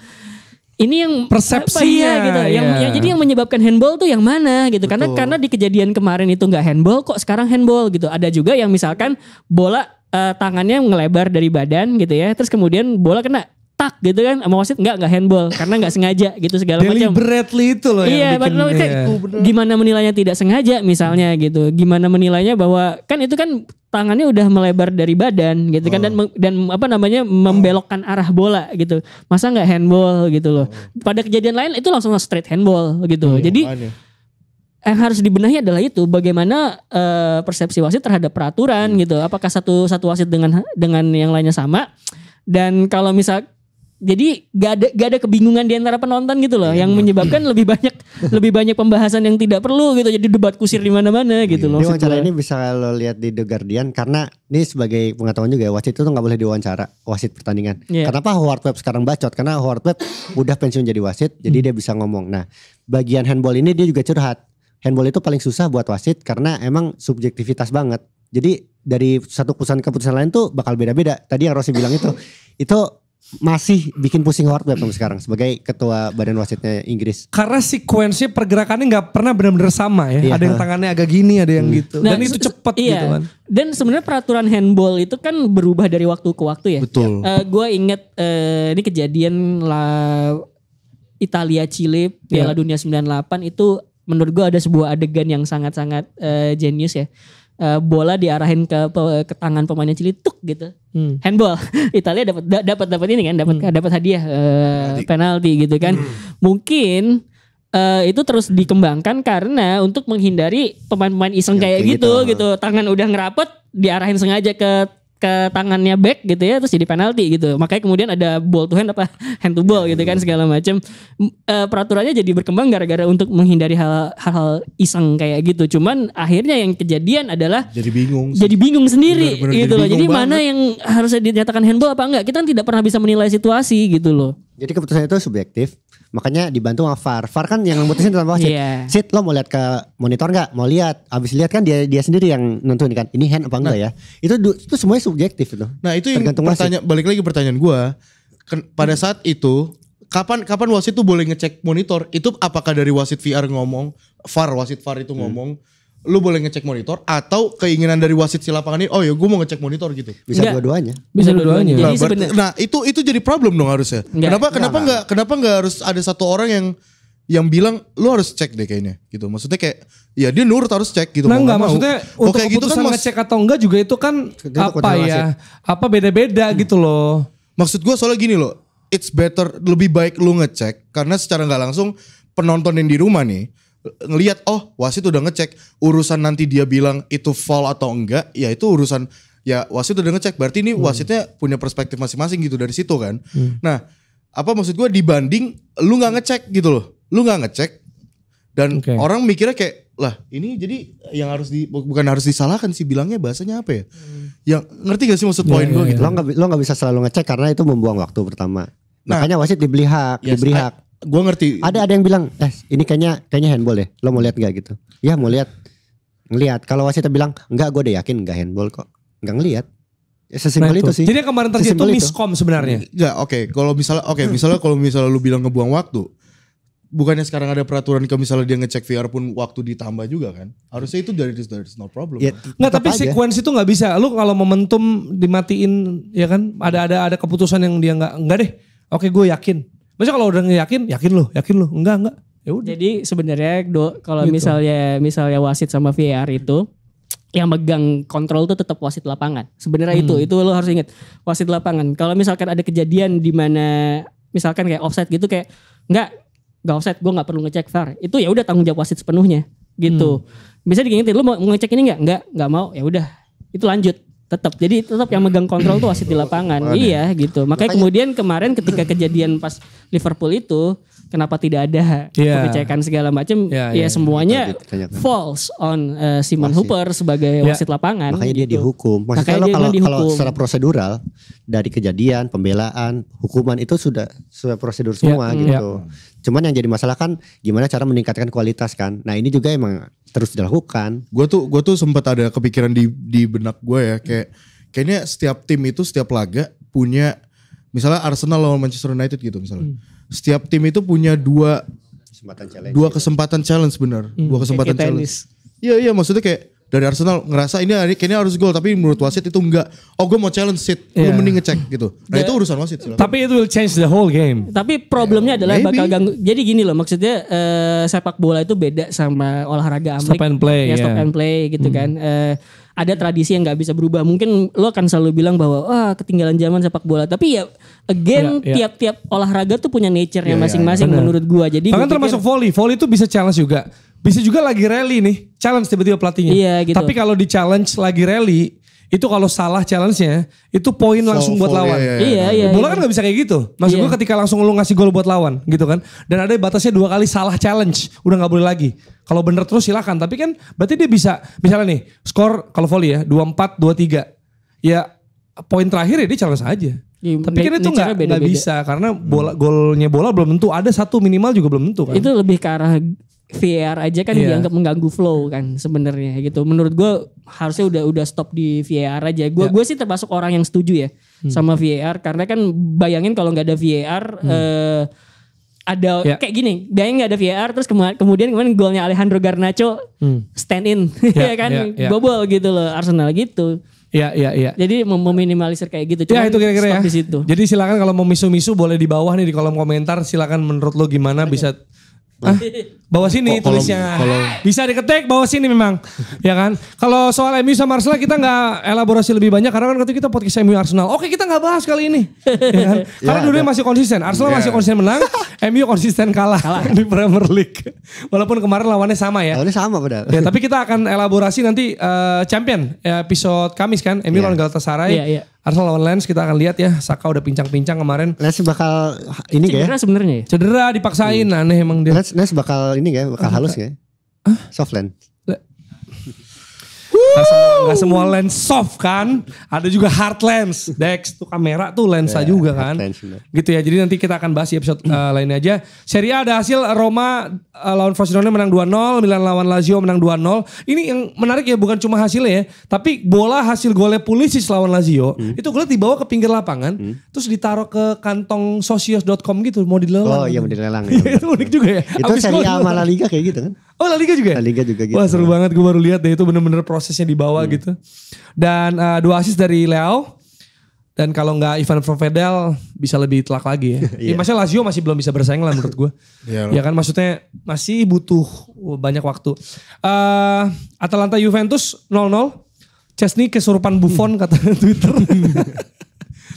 Speaker 2: Ini yang
Speaker 1: persepsinya
Speaker 2: gitu. Yang jadi yang menyebabkan handball tuh yang mana gitu. Karena di kejadian kemarin itu enggak handball, kok sekarang handball gitu. Ada juga yang misalkan bola tangannya ngelebar dari badan gitu ya. Terus kemudian bola kena tak gitu kan, sama wasit enggak handball karena enggak sengaja gitu segala macam.
Speaker 1: Deliberately itu loh yang bikin.
Speaker 2: Gimana menilainya tidak sengaja misalnya gitu. Gimana menilainya bahwa kan itu kan tangannya udah melebar dari badan gitu kan, dan membelokkan arah bola gitu. Masa enggak handball gitu loh. Pada kejadian lain itu langsung straight handball gitu. Jadi yang harus dibenahi adalah itu bagaimana persepsi wasit terhadap peraturan gitu. Apakah satu wasit dengan yang lainnya sama? Dan kalau misal jadi gak ada kebingungan di antara penonton gitu loh, yang menyebabkan lebih banyak pembahasan yang tidak perlu gitu, jadi debat kusir di mana-mana gitu loh.
Speaker 3: Diwawancara ini bisa lo lihat di The Guardian, karena ini sebagai pengetahuan juga ya, wasit itu nggak boleh diwawancara, wasit pertandingan. Kenapa Howard Webb sekarang bacot? Karena Howard Webb udah pensiun jadi wasit, jadi dia bisa ngomong. Nah, bagian handball ini dia juga curhat. Handball itu paling susah buat wasit karena emang subjektivitas banget. Jadi dari satu keputusan lain tuh bakal beda-beda. Tadi yang Rossi bilang itu masih bikin pusing Howard Webb sampai sekarang sebagai ketua badan wasitnya Inggris.
Speaker 1: Karena sekuensinya pergerakannya nggak pernah benar-benar sama ya. Ada yang tangannya agak gini, ada yang gitu. Dan itu cepet gitu kan.
Speaker 2: Dan sebenarnya peraturan handball itu kan berubah dari waktu ke waktu ya.
Speaker 4: Betul.
Speaker 2: Gue inget ini kejadian Italia Chile Piala Dunia 98 itu menurut gue ada sebuah adegan yang sangat-sangat jenius ya. Bola diarahin ke tangan pemainnya Chili tuk gitu. Handball. Italia dapat ini kan, dapat hadiah penalti gitu kan. Mungkin itu terus dikembangkan karena untuk menghindari pemain-pemain iseng kayak gitu. Tangan udah ngerapet diarahin sengaja ke tangannya back gitu ya, terus jadi penalti gitu. Makanya kemudian ada ball to hand hand to ball gitu kan, segala macam. Peraturannya jadi berkembang gara-gara untuk menghindari hal-hal iseng kayak gitu. Cuman akhirnya yang kejadian adalah jadi bingung sendiri. Bener-bener gitu loh. Jadi mana yang harusnya dinyatakan handball apa enggak? Kita kan tidak pernah bisa menilai situasi gitu loh.
Speaker 3: Jadi keputusan itu subjektif. Makanya dibantu sama VAR. VAR kan yang memutusin tentang wasit. Sit, lo mau lihat ke monitor nggak? Mau lihat? Abis lihat kan dia sendiri yang nentuin kan. Ini hand apa enggak ya? Itu semuanya subjektif itu.
Speaker 4: Nah itu yang balik lagi pertanyaan gue. Pada saat itu kapan wasit tuh boleh ngecek monitor? Itu apakah dari wasit VAR ngomong, wasit VAR itu ngomong, lu boleh ngecek monitor, atau keinginan dari wasit si lapangan ini, oh ya gue mau ngecek monitor gitu.
Speaker 3: Bisa dua-duanya.
Speaker 4: Nah, itu jadi problem dong harusnya. Kenapa nggak harus ada satu orang yang bilang lu harus cek deh kayaknya gitu. Maksudnya kayak ya dia nurut harus cek gitu.
Speaker 1: Nah enggak, maksudnya untuk keputusan gitu kan ngecek atau enggak juga itu kan beda-beda gitu loh.
Speaker 4: Maksud gue soalnya gini loh, it's better, lebih baik lu ngecek karena secara nggak langsung penonton yang di rumah nih ngelihat, oh wasit udah ngecek, urusan nanti dia bilang itu foul atau enggak, ya itu urusan, ya wasit udah ngecek, berarti ini wasitnya punya perspektif masing-masing gitu dari situ kan. Nah maksud gue dibanding lu nggak ngecek gitu loh. Lu nggak ngecek dan orang mikirnya kayak lah ini jadi yang bukan harus disalahkan sih, bilangnya bahasanya apa ya? Yang ngerti gak sih maksud poin gue gitu?
Speaker 3: Lo nggak bisa selalu ngecek karena itu membuang waktu pertama. Makanya wasit diberi hak.
Speaker 4: Gue ngerti.
Speaker 3: Ada yang bilang, ini kayaknya handball deh. Lo mau lihat nggak gitu? Ya mau lihat, ngelihat. Kalau wasitnya bilang enggak, gue udah yakin enggak handball kok. Enggak ngelihat. Ya, sesimpel itu sih.
Speaker 1: Jadi yang kemarin terjadi itu miskom sebenarnya.
Speaker 4: Ya Kalau misalnya lu bilang ngebuang waktu. Bukannya sekarang ada peraturan kalau misalnya dia ngecek VR pun waktu ditambah juga kan? Harusnya itu dari no problem.
Speaker 3: Ya,
Speaker 1: nggak, tapi sequence itu nggak bisa. Lu kalau momentum dimatiin, ya kan? Ada keputusan yang dia nggak deh. Oke, gue yakin. Maksudnya kalau udah yakin lo, enggak. Ya udah.
Speaker 2: Jadi sebenarnya kalau gitu. misalnya wasit sama VR itu yang megang kontrol tuh tetap wasit lapangan. Sebenarnya itu lo harus ingat, wasit lapangan. Kalau misalkan ada kejadian di mana misalkan kayak offside gitu, kayak nggak offside, gue nggak perlu ngecek VAR, itu ya udah tanggung jawab wasit sepenuhnya gitu. Bisa diingetin, lu mau ngecek ini nggak mau, ya udah itu lanjut tetap. Jadi tetap yang megang kontrol tuh wasit di lapangan. Iya gitu. Makanya kemudian kemarin ketika kejadian pas Liverpool itu, kenapa tidak ada pengecekan segala macam? Ya semuanya falls on Simon Hooper sebagai wasit lapangan.
Speaker 3: Makanya dia dihukum. Maksudnya kalau secara prosedural dari kejadian, pembelaan, hukuman itu sudah sesuai prosedur semua gitu. Cuman yang jadi masalah kan gimana cara meningkatkan kualitas kan. Nah ini juga emang terus dilakukan. Gue
Speaker 4: tuh sempat ada kepikiran di benak gue ya, kayaknya setiap tim itu setiap laga punya, misalnya Arsenal lawan Manchester United gitu misalnya. Setiap tim itu punya dua kesempatan challenge benar. Dua kesempatan challenge. Iya maksudnya kayak dari Arsenal ngerasa ini kayaknya harus gol, tapi menurut wasit itu enggak. Oh gue mau challenge sit, lu mending ngecek gitu. Nah itu urusan wasit.
Speaker 1: Tapi itu will change the whole game.
Speaker 2: Tapi problemnya adalah bakal ganggu. Jadi gini loh, maksudnya sepak bola itu beda sama olahraga Amerika.
Speaker 1: Stop and play.
Speaker 2: Stop and play gitu kan. Ada tradisi yang nggak bisa berubah. Mungkin lo kan selalu bilang bahwa ketinggalan zaman sepak bola. Tapi ya again tiap-tiap olahraga tuh punya nature-nya masing-masing menurut gua. Jadi
Speaker 1: bahkan termasuk volley itu bisa challenge juga. Bisa juga lagi rally nih, challenge tiba-tiba pelatihnya.
Speaker 2: Iya, gitu.
Speaker 1: Tapi kalau di challenge lagi rally, itu kalau salah challenge-nya, itu poin langsung buat lawan.
Speaker 2: Iya.
Speaker 1: Bola kan gak bisa kayak gitu. Maksud gue ketika langsung lu ngasih gol buat lawan gitu kan. Dan ada batasnya 2 kali salah challenge, udah gak boleh lagi. Kalau bener terus silakan. Tapi kan berarti dia bisa, misalnya nih, skor kalau volley ya, 2-4, 2-3. Ya poin terakhir ya dia challenge aja. Tapi kan itu gak bisa, karena golnya bola belum tentu. Ada satu minimal juga belum tentu kan.
Speaker 2: Itu lebih ke arah VAR aja kan dianggap mengganggu flow kan sebenarnya gitu. Menurut gue harusnya udah stop di VAR aja. Gue sih termasuk orang yang setuju ya sama VAR, karena kan bayangin kalau nggak ada VAR ada kayak gini. Bayangin nggak ada VAR terus kemudian kemarin golnya Alejandro Garnacho stand in ya kan bobol gitu loh Arsenal gitu.
Speaker 1: Iya.
Speaker 2: Jadi meminimalisir kayak gitu.
Speaker 1: Cuma itu kira-kira ya.
Speaker 2: Di situ.
Speaker 1: Jadi silakan kalau mau misu-misu boleh di bawah nih di kolom komentar. Silakan menurut lo gimana bisa. Bawah sini tulisnya. Bisa diketik bawah sini memang. Ya kan. Kalau soal MU sama Arsenal kita gak elaborasi lebih banyak. Karena kan kita podcast MU Arsenal. Oke, kita gak bahas kali ini. Ya kan? Karena dulunya masih konsisten. Arsenal masih konsisten menang. MU konsisten kalah di Premier League. Walaupun kemarin lawannya sama ya.
Speaker 3: Lawannya sama padahal.
Speaker 1: Ya, tapi kita akan elaborasi nanti Champion episode Kamis kan. MU lawan Galatasaray. Arsenal lawan Lens, kita akan lihat ya. Saka udah pincang-pincang kemarin.
Speaker 3: Lens bakal ini
Speaker 2: cedera
Speaker 3: ya.
Speaker 2: Sebenarnya ya.
Speaker 1: Cedera dipaksain, aneh emang dia.
Speaker 3: Lens bakal ini ya, bakal halus ya. Soft lens.
Speaker 1: Gak semua lens soft kan. Ada juga hard lens. Dex tuh kamera tuh lensa juga kan. Gitu ya. Jadi nanti kita akan bahas di episode lainnya aja. Serie A ada hasil Roma lawan Frosinone menang 2-0. Milan lawan Lazio menang 2-0. Ini yang menarik ya, bukan cuma hasilnya ya. Tapi bola hasil golnya Pulisic lawan Lazio. Itu gue dibawa ke pinggir lapangan. Terus ditaruh ke kantong sosios.com gitu. Mau dilelang.
Speaker 3: Oh iya mau dilelang. Ya,
Speaker 1: itu unik juga ya.
Speaker 3: Itu Serie A sama La Liga kayak gitu kan.
Speaker 1: Oh La Liga juga?
Speaker 3: La Liga juga gitu.
Speaker 1: Wah seru banget, gue baru lihat deh itu bener-bener prosesnya dibawa gitu. Dan 2 assist dari Leao. Dan kalau nggak Ivan Provedel bisa lebih telak lagi ya. Maksudnya Lazio masih belum bisa bersaing lah menurut gue. Ya kan maksudnya masih butuh banyak waktu. Atalanta Juventus 0-0. Chesney kesurupan Buffon kata Twitter.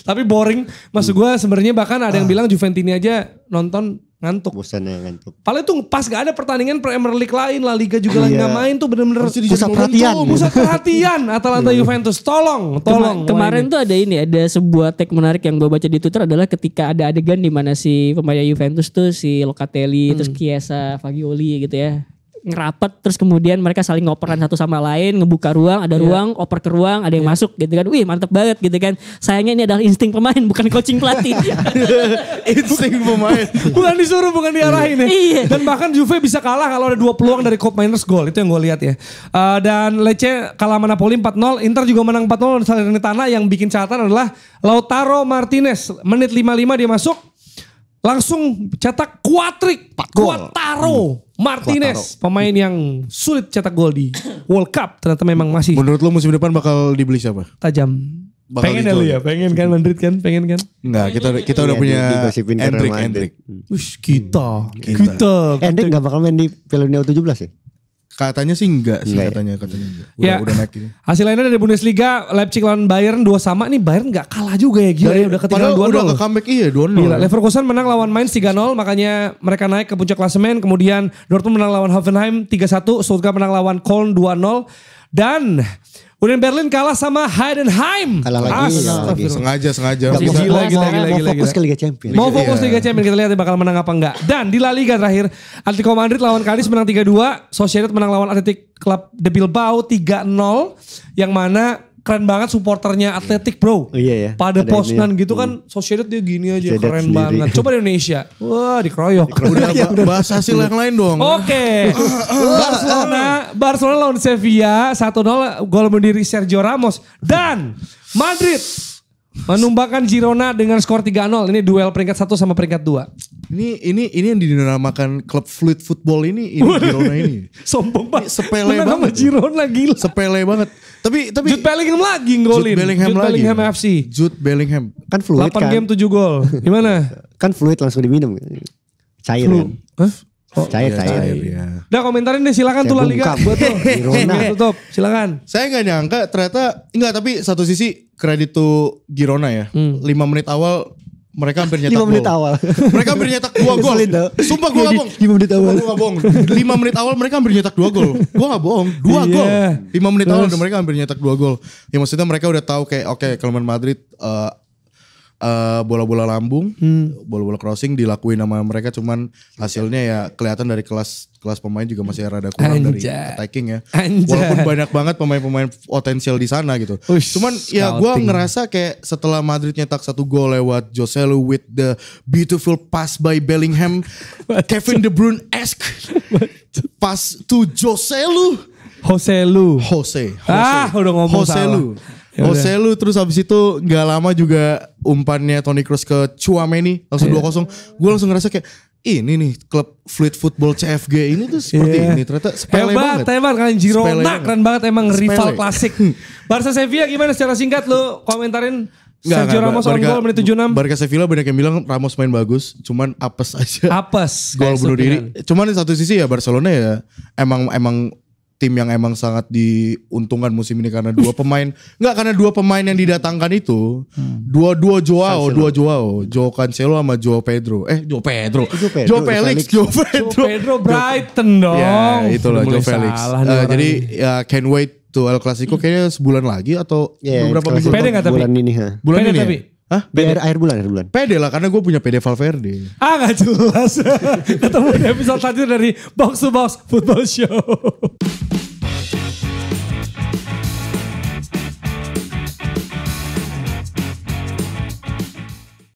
Speaker 1: Tapi boring. Maksud gue sebenarnya bahkan ada yang bilang Juventini aja nonton ngantuk.
Speaker 3: Bosannya ngantuk.
Speaker 1: Paling tuh pas gak ada pertandingan Premier League lain, La Liga juga lagi gak main tuh bener-bener
Speaker 3: Pusat perhatian.
Speaker 1: Pusat perhatian Atalanta Juventus. Tolong.
Speaker 2: Kemarin tuh ada sebuah tag menarik yang gue baca di Twitter adalah ketika ada adegan di mana si pemain Juventus tuh si Locatelli terus Chiesa, Fagioli gitu ya. Ngerapat terus kemudian mereka saling ngoperan satu sama lain, ngebuka ruang, ada ruang, oper ke ruang, ada yang masuk gitu kan. Wih, mantep banget gitu kan. Sayangnya ini adalah insting pemain bukan coaching pelatih.
Speaker 4: Insting pemain.
Speaker 1: Bukan disuruh, bukan diarahin ya.
Speaker 2: Iya.
Speaker 1: Dan bahkan Juve bisa kalah kalau ada 2 peluang dari Koop Miners gol. Itu yang gue lihat ya. Dan Lecce kalah sama Napoli 4-0. Inter juga menang 4-0 Salernitana. Yang bikin catatan adalah Lautaro Martinez. Menit 55 dia masuk. Langsung cetak kuatrik. Lautaro Martinez. Pemain yang sulit cetak gol di World Cup. Ternyata memang masih
Speaker 4: Menurut lo musim depan bakal dibeli siapa?
Speaker 1: tajam.
Speaker 4: Bakal
Speaker 1: Pengen ya
Speaker 4: dijual
Speaker 1: lu
Speaker 4: ya?
Speaker 1: ya? Pengen kan Madrid kan? Pengen kan?
Speaker 4: Enggak, kita udah punya
Speaker 3: digosipin ke Real Madrid.
Speaker 4: Endrick.
Speaker 1: Ush, kita.
Speaker 3: Endrick gak bakal main di Piala Dunia U17 ya?
Speaker 4: Katanya sih enggak sih,
Speaker 3: Enggak
Speaker 4: katanya enggak.
Speaker 1: Ya,
Speaker 4: Udah naik ini.
Speaker 1: hasil lainnya dari Bundesliga, Leipzig lawan Bayern 2-2 nih. Bayern gak kalah juga ya, gila ya, udah ketinggalan
Speaker 4: Padahal
Speaker 1: 2-0.
Speaker 4: udah ke comeback 2-0.
Speaker 1: Gila, Leverkusen menang lawan Mainz 3-0, makanya mereka naik ke puncak klasemen. Kemudian Dortmund menang lawan Hoffenheim 3-1, Stuttgart menang lawan Köln 2-0. Dan Union Berlin kalah sama Heidenheim.
Speaker 3: Kalah lagi.
Speaker 1: Astagfirullah.
Speaker 4: Sengaja.
Speaker 3: Gak
Speaker 1: Gila,
Speaker 3: mau
Speaker 1: gila.
Speaker 3: fokus ke Liga Champions.
Speaker 1: Mau fokus Liga Champions, kita lihat ya bakal menang apa enggak. Dan di La Liga terakhir, Atletico Madrid lawan Cadiz menang 3-2, Sociedad menang lawan Athletic Club de Bilbao 3-0, yang mana keren banget supporternya Athletic bro.
Speaker 3: Iya ya.
Speaker 1: Pada
Speaker 3: Ada
Speaker 1: posnan
Speaker 3: ininya.
Speaker 1: gitu kan, Sociedad dia gini aja,
Speaker 3: Sociedad
Speaker 1: keren
Speaker 3: sendiri.
Speaker 1: banget. Coba di Indonesia, wah dikeroyok.
Speaker 4: Udah bahas hasil yang lain dong.
Speaker 1: Oke, Barcelona lawan Sevilla 1-0, gol berdiri Sergio Ramos. Dan Madrid menumbangkan Girona dengan skor 3-0. Ini duel peringkat 1 sama peringkat 2.
Speaker 4: Ini yang dinamakan klub fluid football ini Girona ini.
Speaker 1: Sombong banget.
Speaker 4: Sepele
Speaker 1: Menang sama
Speaker 4: banget.
Speaker 1: Girona gila.
Speaker 4: Sepele banget. Tapi
Speaker 1: Jude Bellingham lagi ngolin.
Speaker 4: Jude Bellingham lagi.
Speaker 1: FC.
Speaker 4: Jude Bellingham.
Speaker 3: Kan fluid
Speaker 1: 8
Speaker 3: kan.
Speaker 1: game 7 gol. Gimana?
Speaker 3: Kan fluid langsung diminum. Cair kan.
Speaker 1: Hah?
Speaker 3: Cair.
Speaker 4: Ya.
Speaker 1: Udah komentarin deh silakan tuh La Liga.
Speaker 3: bungkam.
Speaker 1: Buat tuh.
Speaker 3: Girona.
Speaker 1: Tutup. Silakan.
Speaker 4: Saya nggak nyangka ternyata enggak, tapi satu sisi kredit tuh Girona ya. 5 menit awal mereka hampir nyetak
Speaker 3: 5 menit
Speaker 4: gol.
Speaker 3: awal.
Speaker 4: Mereka hampir nyetak 2 gol.
Speaker 3: Ngeselin tau.
Speaker 4: Sumpah gue gak bohong.
Speaker 3: 5 menit awal.
Speaker 4: Gue gak bohong. 5 menit awal mereka hampir nyetak 2 gol. Gue gak bohong. 2 gol. 5 menit awal mereka hampir nyetak 2 gol. Ya maksudnya mereka udah tahu kayak oke, kelemahan Madrid bola-bola lambung, bola-bola crossing dilakuin sama mereka, cuman hasilnya ya kelihatan dari kelas pemain juga masih rada kurang dari attacking ya. Walaupun banyak banget pemain-pemain potensial di sana gitu. Cuman ya gue ngerasa kayak setelah Madrid nyetak 1 gol lewat Joselu with the beautiful pass by Bellingham, Kevin De Bruyne-esque pass to Joselu.
Speaker 1: Jose. Udah ngomong salah.
Speaker 4: Joselu terus habis itu gak lama juga umpannya Toni Kroos ke Tchouaméni langsung 2-0. Gue langsung ngerasa kayak ini nih klub fluid football CFG ini tuh seperti ini. Ternyata sepele banget.
Speaker 1: Hebat kan Girona, keren banget emang rival
Speaker 4: Sepele.
Speaker 1: klasik. Barca Sevilla gimana secara singkat lu komentarin Sergio Ramos on goal menit 76.
Speaker 4: Barca Sevilla banyak yang bilang Ramos main bagus, cuman apes aja.
Speaker 1: Apes.
Speaker 4: Gol bunuh diri. Cuman di satu sisi ya Barcelona ya emang tim yang emang sangat diuntungkan musim ini karena 2 pemain. Karena 2 pemain yang didatangkan itu dua Joao, Joao Cancelo sama Joao Pedro. Joao Felix.
Speaker 1: Joao Pedro Brighton dong.
Speaker 4: Ya itulah Joao Felix. Jadi
Speaker 1: ya
Speaker 4: ya can't wait to El Clasico kayaknya sebulan lagi atau beberapa minggu.
Speaker 1: Pede gak tapi?
Speaker 3: Bulan ini.
Speaker 4: Bulan
Speaker 1: Pede
Speaker 4: ini
Speaker 1: tapi?
Speaker 4: ya? Hah?
Speaker 3: Akhir bulan.
Speaker 4: Pede lah karena gue punya PD Valverde.
Speaker 1: Gak jelas. Ketemu di episode selanjutnya dari Box to Box Football Show.